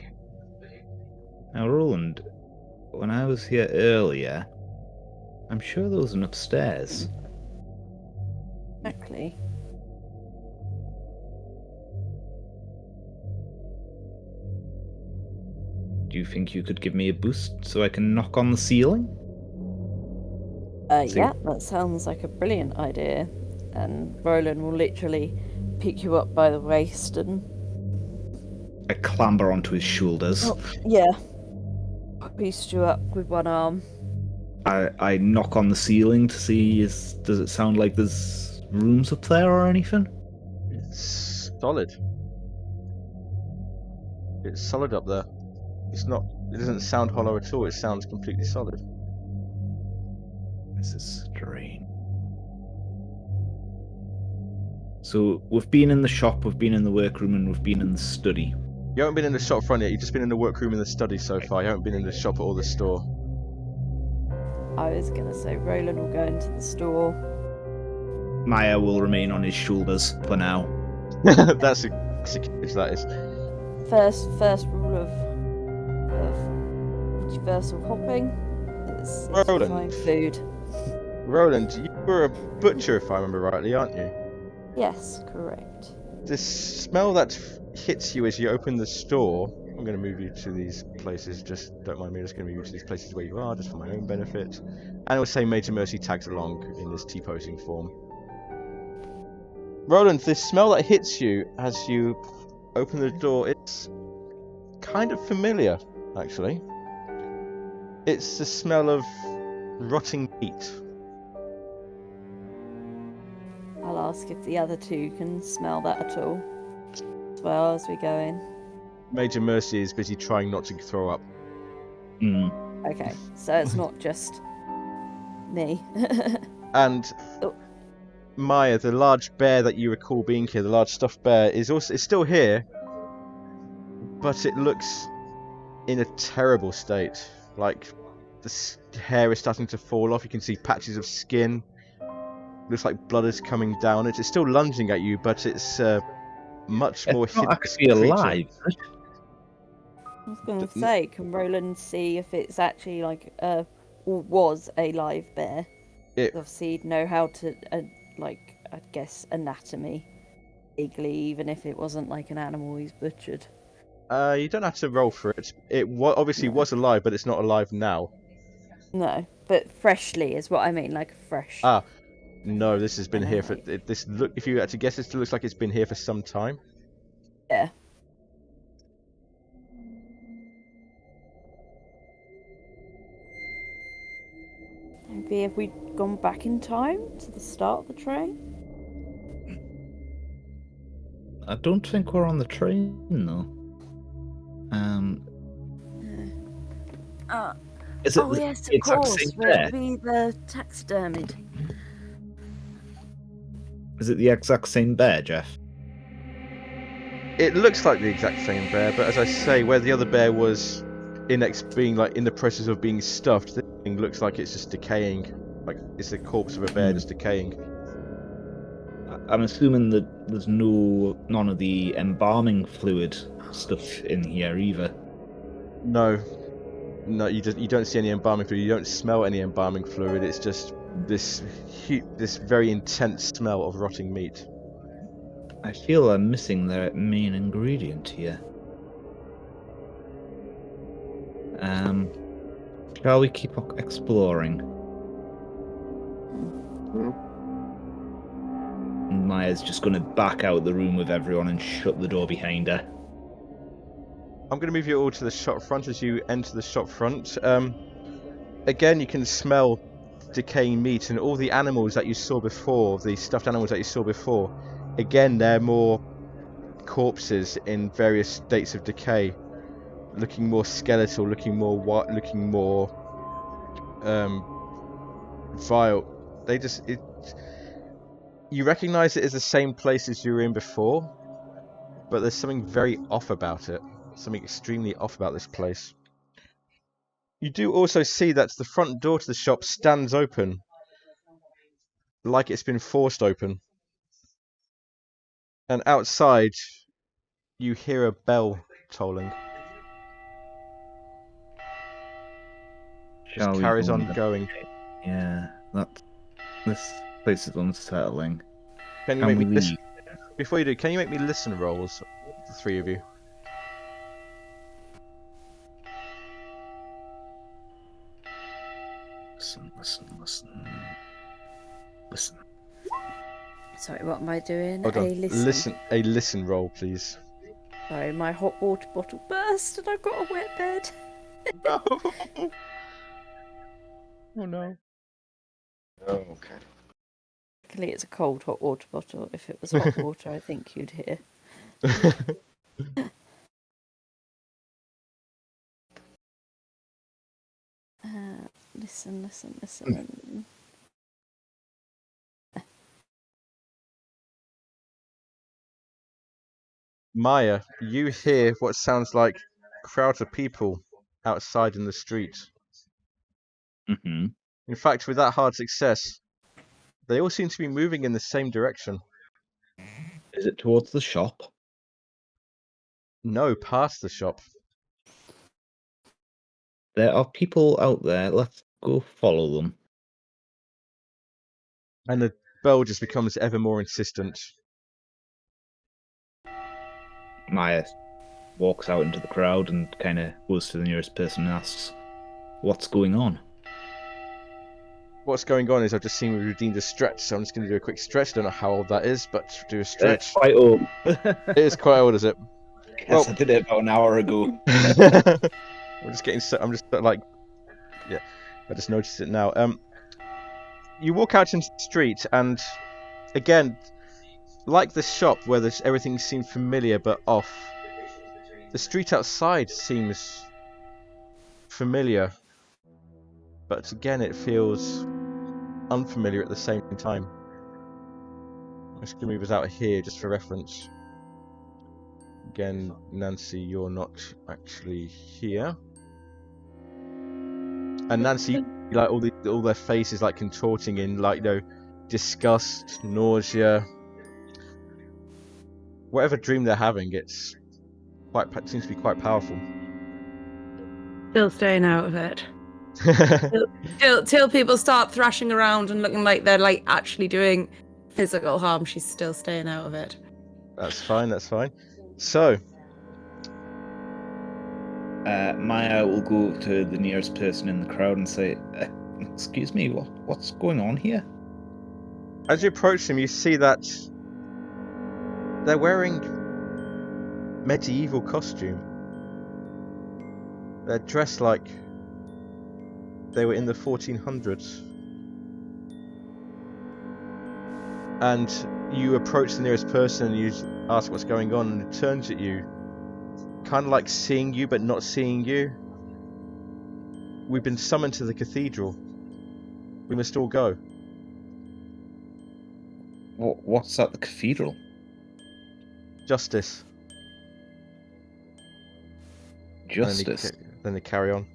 Now, Roland, when I was here earlier, I'm sure there was an upstairs. Exactly. Do you think you could give me a boost so I can knock on the ceiling? See- Yeah, that sounds like a brilliant idea. And Roland will literally pick you up by the waist and I clamber onto his shoulders. yeah, boost you up with one arm. I knock on the ceiling to see does it sound like there's rooms up there or anything? It's solid. It's solid up there. It's not. It doesn't sound hollow at all. It sounds completely solid. This is strange. So we've been in the shop, we've been in the workroom, and we've been in the study. You haven't been in the shop front yet. You've just been in the workroom and the study so far. You haven't been in the shop or the store. I was gonna say Roland will go into the store. Maya will remain on his shoulders for now. That's security. That is. First rule of universal hopping is to Roland. find food. Roland, you were a butcher, if I remember rightly, aren't you? Yes, correct. The smell that hits you as you open the store. I'm going to move you to these places. Just don't mind me. I'm just going to move you to these places where you are, just for my own benefit. And it will say Major Mercy tags along in this T-posing form. Roland, the smell that hits you as you open the door, it's kind of familiar, actually. It's the smell of rotting meat. I'll ask if the other two can smell that at all, as well as we go in. Major Mercy is busy trying not to throw up. Okay, so it's not just me. And Oh. Maya, the large bear that you recall being here, the large stuffed bear, is still here, but it looks in a terrible state. Like the hair is starting to fall off. You can see patches of skin. Looks like blood is coming down. It's still lunging at you, but it's much more It's not hideous actually creature. alive. I was going to say, can Roland see if it's actually like or was a live bear? It- Obviously, he'd know how to like, I guess, anatomy vaguely, even if it wasn't like an animal he's butchered. You don't have to roll for it. It obviously No. was alive, but it's not alive now. No, but freshly is what I mean, like fresh. Ah, no, this has been And here then, for this. Look, if you had to guess, it looks like it's been here for some time. Yeah. Maybe have we gone back in time to the start of the train? I don't think we're on the train though. Is it Oh the yes, of exact course. same Where bear? it be the taxidermied? Is it the exact same bear, Jeff? It looks like the exact same bear, but as I say, where the other bear was being like in the process of being stuffed, this thing looks like it's just decaying. Like it's the corpse of a bear just decaying. I'm assuming that there's none of the embalming fluid stuff in here either. No, you don't see any embalming fluid. You don't smell any embalming fluid. It's just this very intense smell of rotting meat. I feel I'm missing the main ingredient here. Shall we keep exploring? Maya's just going to back out the room with everyone and shut the door behind her. I'm going to move you all to the shop front as you enter the shop front. Again, you can smell decaying meat and all the animals that you saw before, the stuffed animals that you saw before. Again, they're more corpses in various states of decay, looking more skeletal, looking more vile. You recognise it as the same place as you were in before, but there's something very off about it. Something extremely off about this place. You do also see that the front door to the shop stands open, like it's been forced open. And outside, you hear a bell tolling. Just Shall we carries go on and going. Yeah, this place is unsettling. Can you Can make we me listen? leave? Before you do, can you make me listen rolls, the three of you? Listen. Sorry, what am I doing? Hold A on. listen. A listen roll, please. Sorry, my hot water bottle burst and I've got a wet bed. No. Oh no. Oh, okay. Luckily, it's a cold hot water bottle. If it was hot water, I think you'd hear. Listen. Maya, you hear what sounds like crowds of people outside in the street. Mm-hmm. In fact, with that hard success, they all seem to be moving in the same direction. Is it towards the shop? No, past the shop. There are people out there. Let's go follow them. And the bell just becomes ever more insistent. Maya walks out into the crowd and kind of goes to the nearest person and asks, "What's going on?" What's going on is I've just seen we redeemed a stretch, so I'm just going to do a quick stretch. Don't know how old that is, but do a stretch. That's quite old. It is quite old, is it? Yes, I did it about an hour ago. I'm just getting. I'm just like, yeah. I just noticed it now. You walk out into the street, and again, like the shop where everything seemed familiar but off, the street outside seems familiar, but again, it feels unfamiliar at the same time. I'm just going to move us out here just for reference. Again, Nancy, you're not actually here. And Nancy, like all their faces like contorting in like disgust, nausea, whatever dream they're having. It's seems to be quite powerful. Still staying out of it. Till people start thrashing around and looking like they're like actually doing physical harm, she's still staying out of it. That's fine. That's fine. So, Maya will go to the nearest person in the crowd and say, "Excuse me, what's going on here?" as you approach them, you see that they're wearing medieval costume. They're dressed like they were in the 1400s. And you approach the nearest person and you ask what's going on, and it turns at you, kind of like seeing you but not seeing you. We've been summoned to the cathedral. We must all go. What's at the cathedral? Justice. Justice. Then they carry on.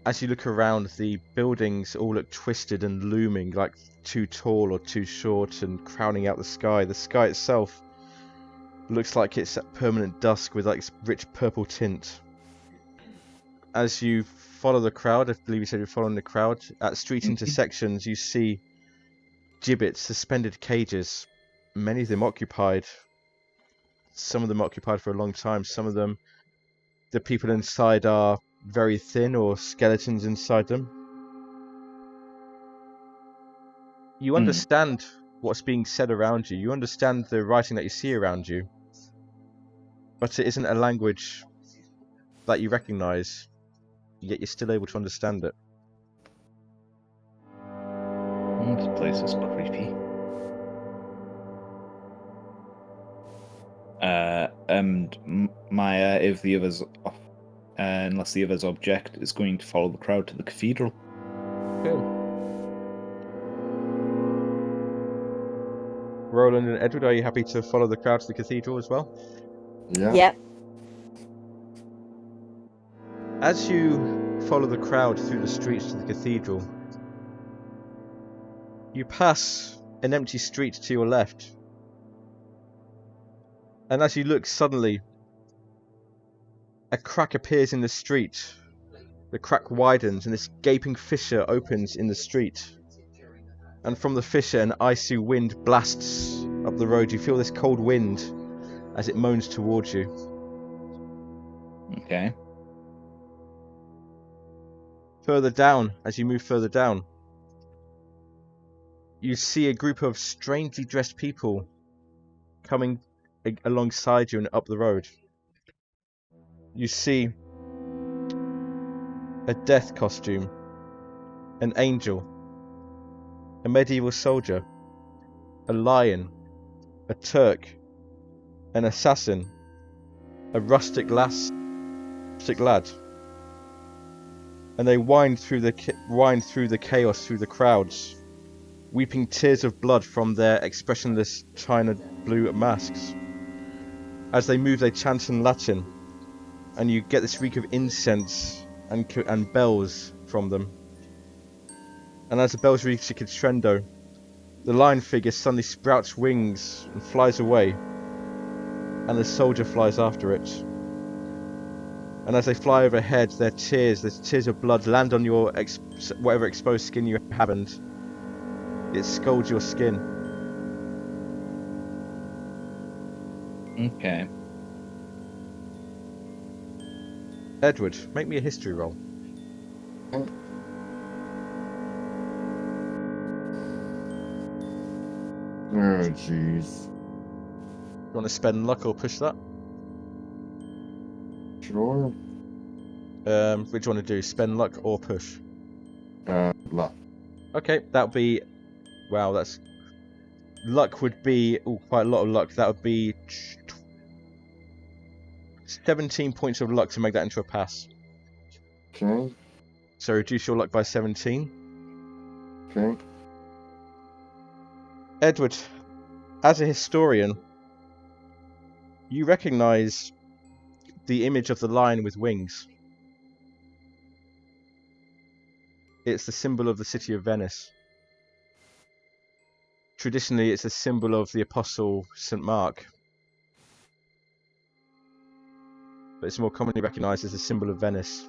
As you look around, the buildings all look twisted and looming, like too tall or too short, and crowding out the sky. The sky itself looks like it's at permanent dusk with like rich purple tint. As you follow the crowd, I believe you said you're following the crowd, at street intersections you see gibbets, suspended cages, many of them occupied. Some of them occupied for a long time. Some of them, the people inside are very thin or skeletons inside them. You understand what's being said around you. You understand the writing that you see around you. But it isn't a language that you recognize, yet you're still able to understand it. This place is creepy. And Maya, if the others, unless the others object, is going to follow the crowd to the cathedral. Cool. Roland and Edward, are you happy to follow the crowd to the cathedral as well? Yeah. Yep. As you follow the crowd through the streets to the cathedral, you pass an empty street to your left. And as you look, suddenly a crack appears in the street. The crack widens and this gaping fissure opens in the street. And from the fissure an icy wind blasts up the road. You feel this cold wind as it moans towards you. Okay. Further down, as you move further down, you see a group of strangely dressed people coming alongside you and up the road. You see a death costume, an angel, a medieval soldier, a lion, a Turk, an assassin, a rustic lad, and they wind through the chaos, through the crowds, weeping tears of blood from their expressionless china blue masks. As they move, they chant in Latin, and you get this reek of incense and bells from them. And as the bells reach a crescendo, the lion figure suddenly sprouts wings and flies away, and the soldier flies after it. And as they fly overhead, their tears of blood land on your whatever exposed skin you have, and it scalds your skin. Okay. Edward, make me a history roll. Oh, jeez. You want to spend luck or push that? Sure. Which do you want to do? Spend luck or push? Luck. Okay, that'll be... Wow, that's... Luck would be... Oh, quite a lot of luck. That would be... 17 points of luck to make that into a pass. Okay. So reduce your luck by 17. Okay. Edward, as a historian, you recognise the image of the lion with wings. It's the symbol of the city of Venice. Traditionally, it's a symbol of the Apostle St. Mark. But it's more commonly recognised as a symbol of Venice.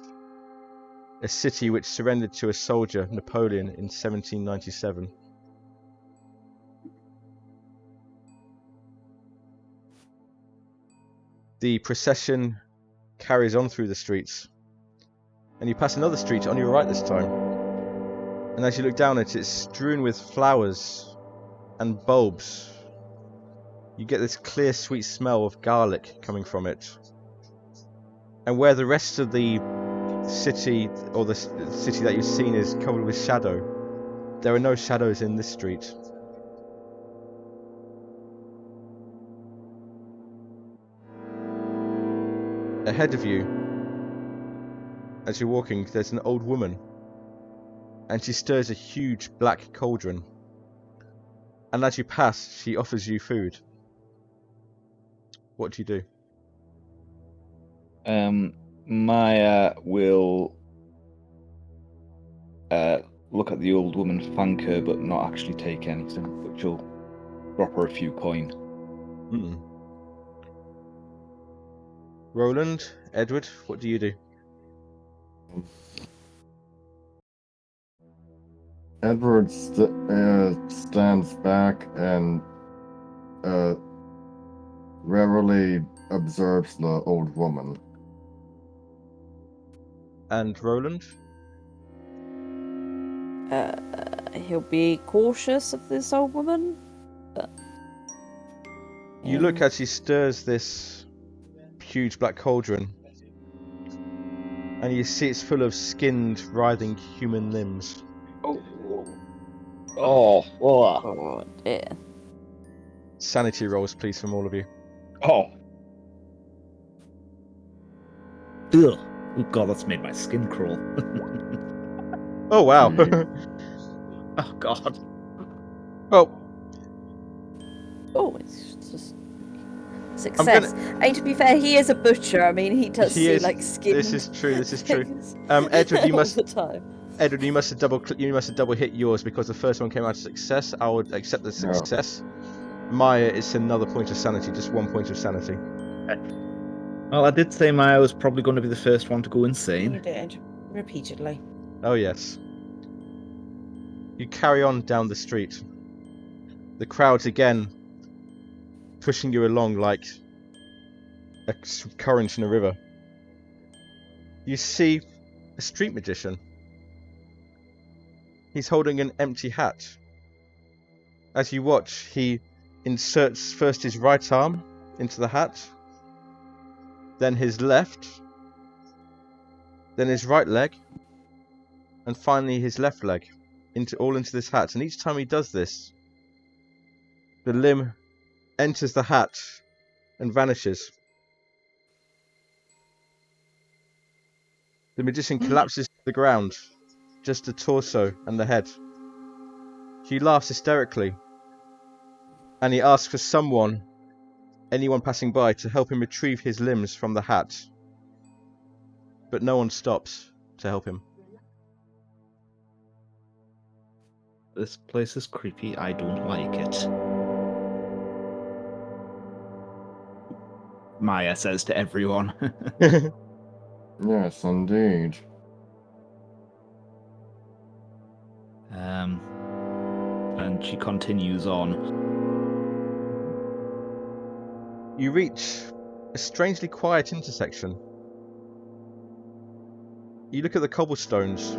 A city which surrendered to a soldier, Napoleon, in 1797. The procession carries on through the streets, and you pass another street on your right this time. And as you look down it, it's strewn with flowers and bulbs. You get this clear, sweet smell of garlic coming from it. And where the rest of the city, or the city that you've seen, is covered with shadow, there are no shadows in this street. Ahead of you, as you're walking, there's an old woman, and she stirs a huge black cauldron. And as you pass, she offers you food. What do you do? Maya will look at the old woman, thank her, but not actually take anything. But she'll drop her a few coin. Roland, Edward, what do you do? Edward stands back and warily observes the old woman. And Roland? He'll be cautious of this old woman. But, You look as she stirs this huge black cauldron, and you see it's full of skinned, writhing human limbs. Oh dear. Sanity rolls, please, from all of you. Oh. Ugh. Oh god, that's made my skin crawl. Oh wow. Oh god. Well, Oh, it's just success. To be fair, he is a butcher. I mean, he does see like skin. This is true. Edward, you must. all the time. Edward, you must have double hit yours because the first one came out as success. I would accept the success. Maya, it's another point of sanity, just 1 point of sanity. Well, I did say Maya was probably going to be the first one to go You insane. did. Repeatedly. Oh yes. You carry on down the street. The crowd's again pushing you along like a current in a river. You see a street magician. He's holding an empty hat. As you watch, he inserts first his right arm into the hat, then his left, then his right leg, and finally his left leg, all into this hat. And each time he does this, the limb enters the hat and vanishes. The magician collapses to the ground, just the torso and the head. He laughs hysterically, and he asks for anyone passing by, to help him retrieve his limbs from the hat. But no one stops to help him. This place is creepy. I don't like it. Maya says to everyone. Yes, indeed. And she continues on. You reach a strangely quiet intersection. You look at the cobblestones.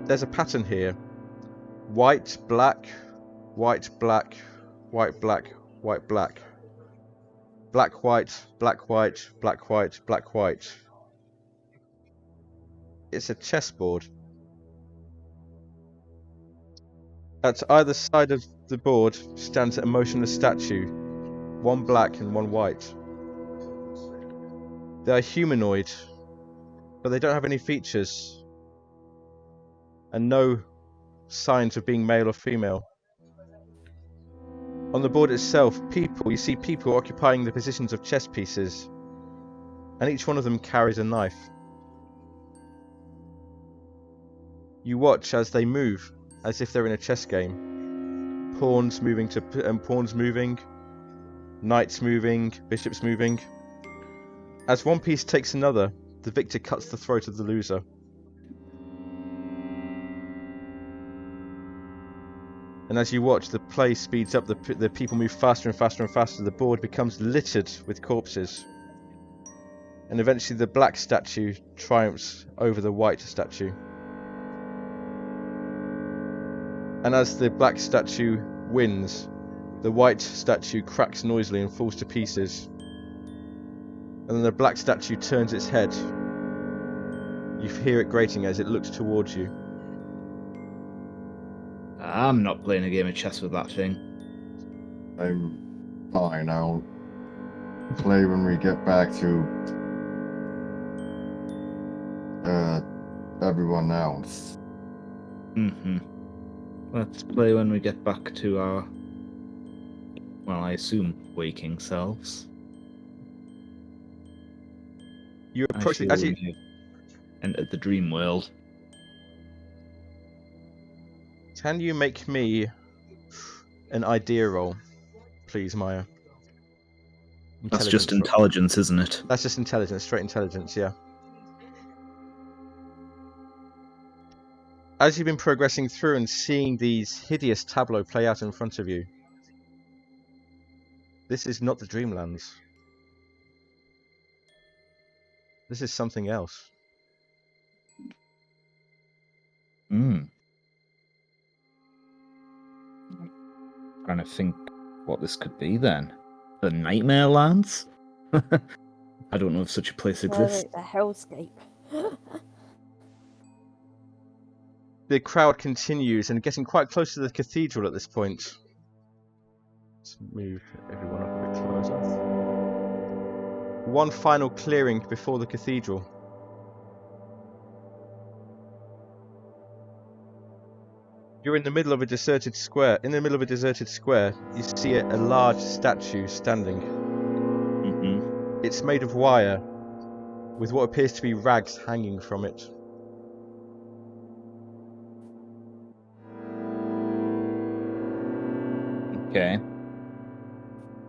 There's a pattern here. White, black, white, black, white, black, white, black. Black, white, black, white, black, white, black, white. It's a chessboard. At either side of the board stands a motionless statue, one black and one white. They are humanoid, but they don't have any features, and no signs of being male or female. On the board itself, you see people occupying the positions of chess pieces, and each one of them carries a knife. You watch as they move, as if they're in a chess game. Pawns moving, knights moving, bishops moving. As one piece takes another, the victor cuts the throat of the loser. And as you watch, the play speeds up, the people move faster and faster and faster, the board becomes littered with corpses. And eventually the black statue triumphs over the white statue. And as the black statue wins, the white statue cracks noisily and falls to pieces. And then the black statue turns its head. You hear it grating as it looks towards you. I'm not playing a game of chess with that thing. I'm fine. I'll play when we get back to everyone else. Mm-hmm. Let's play when we get back to our, well, I assume waking selves. You approach Actually, as you when you entered the dream world. Can you make me an idea roll, please, Maya? That's just roll. intelligence, isn't it? That's just intelligence, straight intelligence, yeah. As you've been progressing through and seeing these hideous tableaux play out in front of you, this is not the Dreamlands. This is something else. Trying to think what this could be then. The Nightmare Lands? I don't know if such a place exists. The hellscape. The crowd continues and getting quite close to the cathedral at this point. Let's move everyone up a bit closer. One final clearing before the cathedral. You're in the middle of a deserted square. In the middle of a deserted square, you see a large statue standing. Mm-hmm. It's made of wire, with what appears to be rags hanging from it.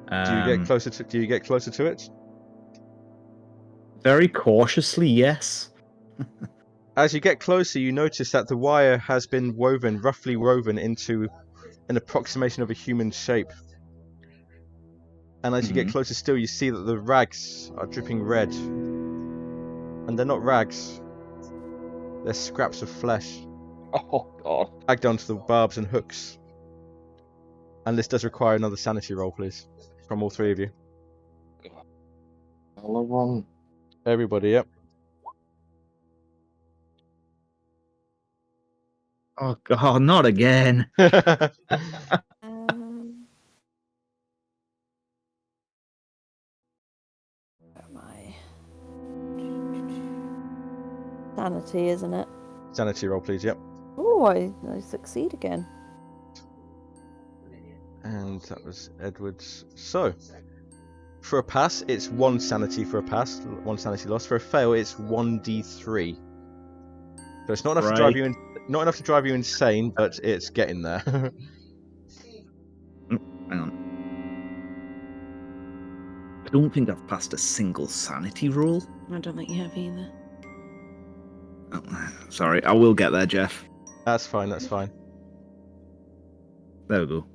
Do you get closer to? Do you get closer to it? Very cautiously, yes. As you get closer, you notice that the wire has been roughly woven into an approximation of a human shape. And as you get closer still, you see that the rags are dripping red. And they're not rags. They're scraps of flesh. Oh, God. Dragged onto the barbs and hooks. And this does require another sanity roll, please. From all three of you. Everyone. Everybody, yep. Oh, God, not again. Where am I? Sanity, isn't it? Sanity roll, please, yep. Oh, I succeed again. And that was Edward's. So, for a pass, it's 1 sanity for a pass, 1 sanity loss. For a fail, it's 1d3. So it's not enough to drive you not enough to drive you insane, but it's getting there. Hang on. I don't think I've passed a single sanity roll. I don't think you have either. Oh, sorry, I will get there, Jeff. That's fine, that's fine. There we go.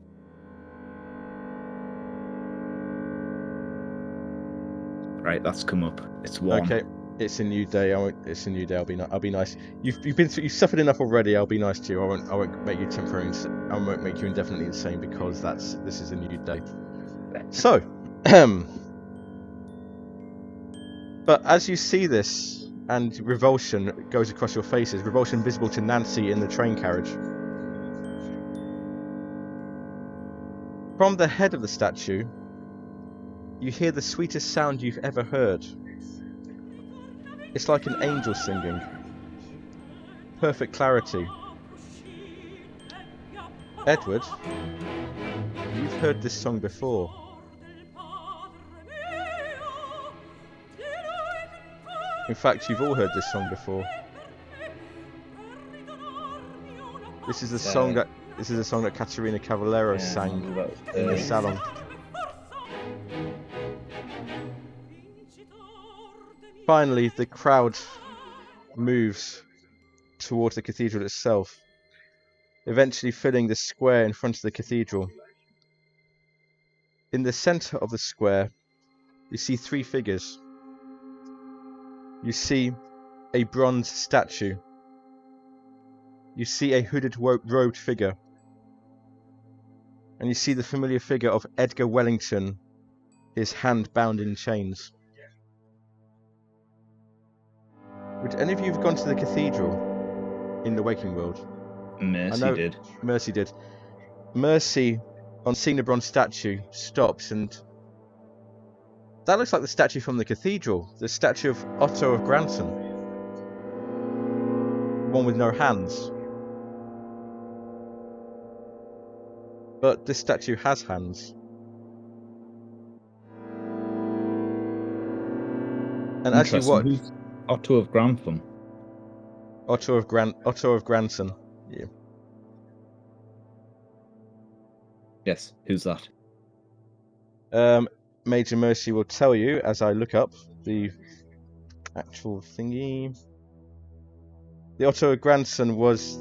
Right, that's come up. It's 1. Okay, it's a new day. It's a new day. I'll be nice. You've suffered enough already. I'll be nice to you. I won't make you temporarily. I won't make you indefinitely insane because this is a new day. So, but as you see this, and revulsion goes across your faces, revulsion visible to Nancy in the train carriage. From the head of the statue, you hear the sweetest sound you've ever heard. It's like an angel singing. Perfect clarity. Edward, you've heard this song before. In fact, you've all heard this song before. This is the song that Caterina Cavallero sang in the salon. Finally, the crowd moves towards the cathedral itself, eventually filling the square in front of the cathedral. In the center of the square, you see 3 figures. You see a bronze statue. You see a hooded robed figure. And you see the familiar figure of Edgar Wellington, his hand bound in chains. Would any of you have gone to the cathedral in the waking world? Mercy did. Mercy did. Mercy, on seeing the bronze statue, stops, and that looks like the statue from the cathedral, the statue of Otto of Granson. One with no hands. But this statue has hands. And as you watch, Who's Otto of Grantham? Otto of Granson. Yeah. Yes, who's that? Major Mercy will tell you as I look up the actual thingy. The Otto of Granson was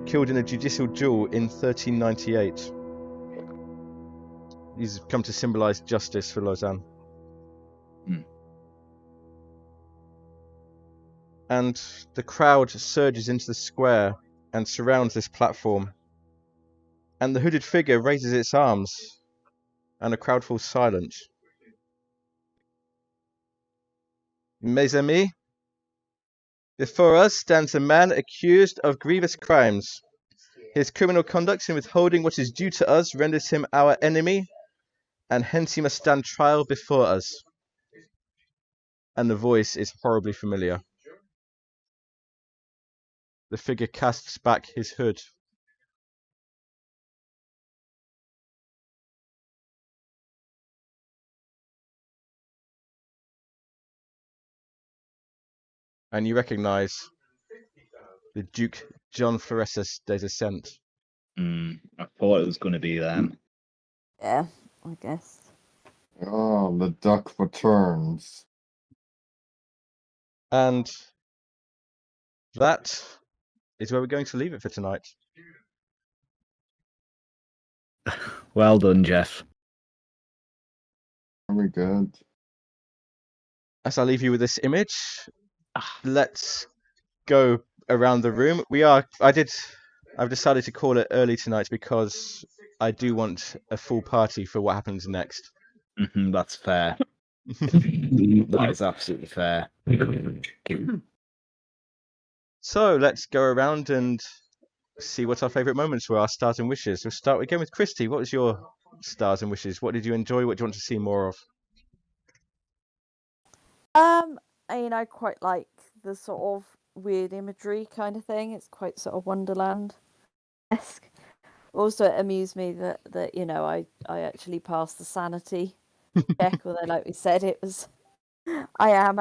killed in a judicial duel in 1398. He's come to symbolise justice for Lausanne. And the crowd surges into the square and surrounds this platform. And the hooded figure raises its arms, and the crowd falls silent. Mes amis, before us stands a man accused of grievous crimes. His criminal conduct in withholding what is due to us renders him our enemy, and hence he must stand trial before us. And the voice is horribly familiar. The figure casts back his hood. And you recognise the Duke John Floressus des Ascent. I thought it was going to be them. Yeah, I guess. Oh, the duck returns. And that is where we're going to leave it for tonight. Well done, Jeff. Very good. As I leave you with this image, let's go around the room. I've decided to call it early tonight because I do want a full party for what happens next. That's fair. That is absolutely fair. So let's go around and see what our favourite moments were, our stars and wishes. We'll start again with Christy. What was your stars and wishes? What did you enjoy? What do you want to see more of? I quite like the sort of weird imagery kind of thing. It's quite sort of Wonderland-esque. Also, it amused me that I actually passed the sanity check, although like we said, it was I am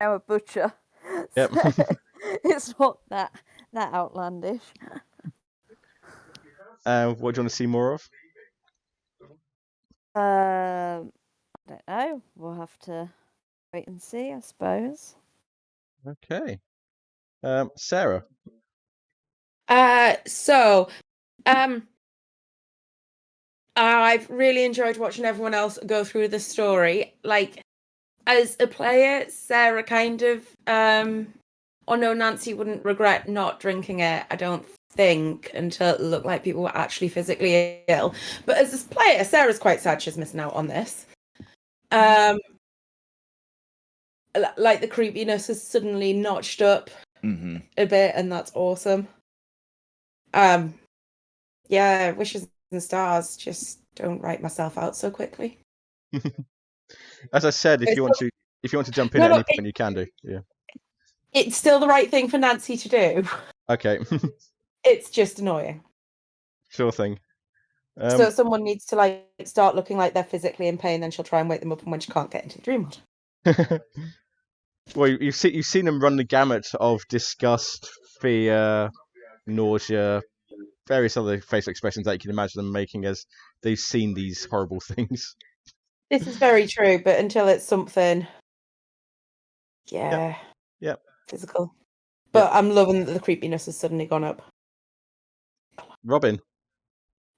a butcher. Yep. So it's not that outlandish. What do you want to see more of? I don't know. We'll have to wait and see, I suppose. Okay. Sarah. I've really enjoyed watching everyone else go through the story. Like, as a player, Sarah kind of, or no, Nancy wouldn't regret not drinking it, I don't think, until it looked like people were actually physically ill. But as a player, Sarah's quite sad she's missing out on this. Like, the creepiness has suddenly notched up a bit, and that's awesome. Yeah, wishes and stars. Just don't write myself out so quickly. As I said, if you want to jump in at any point, you can do. Yeah. It's still the right thing for Nancy to do. Okay. It's just annoying. Sure thing. So someone needs to start looking like they're physically in pain, then she'll try and wake them up, and when she can't get into the dream world. Well, you've seen them run the gamut of disgust, fear, nausea, various other facial expressions that you can imagine them making as they've seen these horrible things. This is very true, but until it's something, Yep. physical. But I'm loving that the creepiness has suddenly gone up. Robin.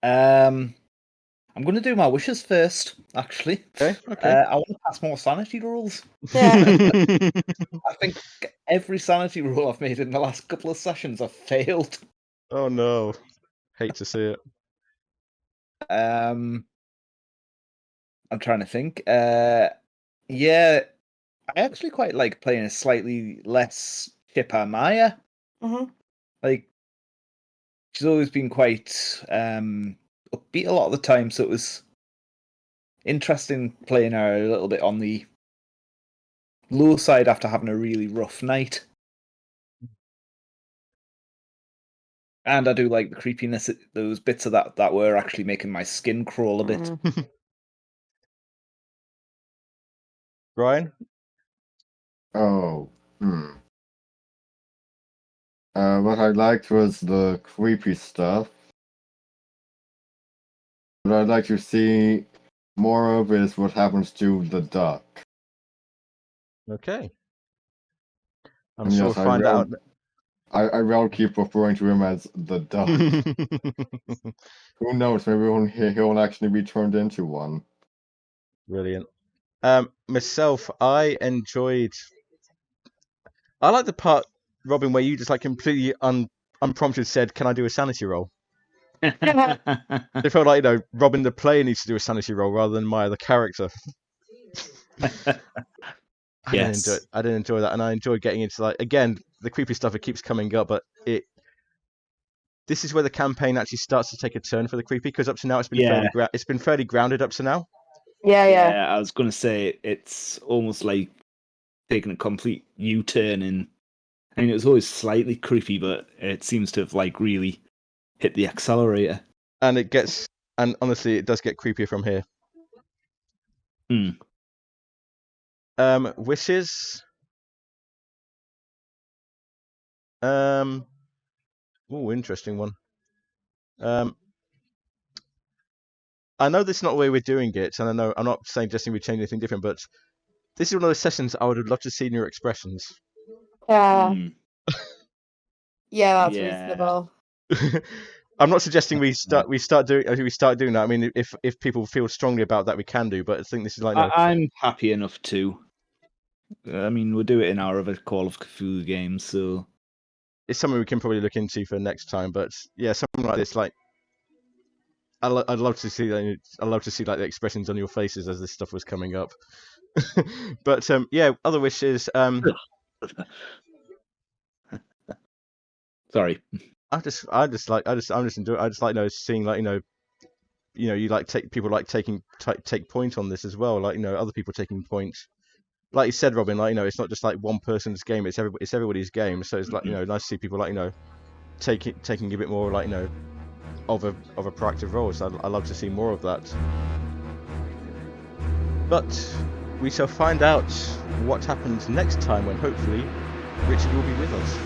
I'm going to do my wishes first, actually. Okay. I want to pass more sanity rolls. Yeah. I think every sanity roll I've made in the last couple of sessions I've failed. Oh no. Hate to see it. I'm trying to think. Yeah, I actually quite like playing a slightly less chipper Maya. Like, she's always been quite upbeat a lot of the time, so it was interesting playing her a little bit on the low side after having a really rough night. And I do like the creepiness, those bits of that were actually making my skin crawl a bit. Ryan? Oh, what I liked was the creepy stuff. What I'd like to see more of is what happens to the duck. Okay. I'm And sure yes, we'll find out. I will keep referring to him as the duck. Who knows? Maybe he'll actually be turned into one. Brilliant. Myself, I like the part, Robin, where you just completely unprompted said, "Can I do a sanity roll?" It felt like Robin the player needs to do a sanity roll rather than Maya the character. I didn't enjoy that, and I enjoyed getting into again the creepy stuff. It keeps coming up, but this is where the campaign actually starts to take a turn for the creepy, because up to now it's been fairly grounded up to now. Yeah. I was going to say it's almost like taking a complete U-turn, and I mean it was always slightly creepy, but it seems to have really hit the accelerator. And honestly, it does get creepier from here. Wishes. Interesting one. I know this is not the way we're doing it, and I know I'm not suggesting we change anything different, but this is one of those sessions I would have loved to see in your expressions. Yeah, Mm. yeah, that's Yeah. reasonable. I'm not suggesting we start doing that. I mean, if people feel strongly about that, we can do. But I think this is like, no, I'm happy enough to. I mean, we'll do it in our other Call of Cthulhu games, so it's something we can probably look into for next time. But yeah, something like this, like I'd love to see. I'd love to see like the expressions on your faces as this stuff was coming up. But yeah, other wishes. sorry. I'm just enjoying. I just like seeing like you like people like take point on this as well. Like other people taking point. Like you said, Robin, like it's not just like one person's game. It's everybody's game. So it's like nice to see people like taking a bit more like of a proactive role. So I love to see more of that. But we shall find out what happens next time when hopefully Richard will be with us.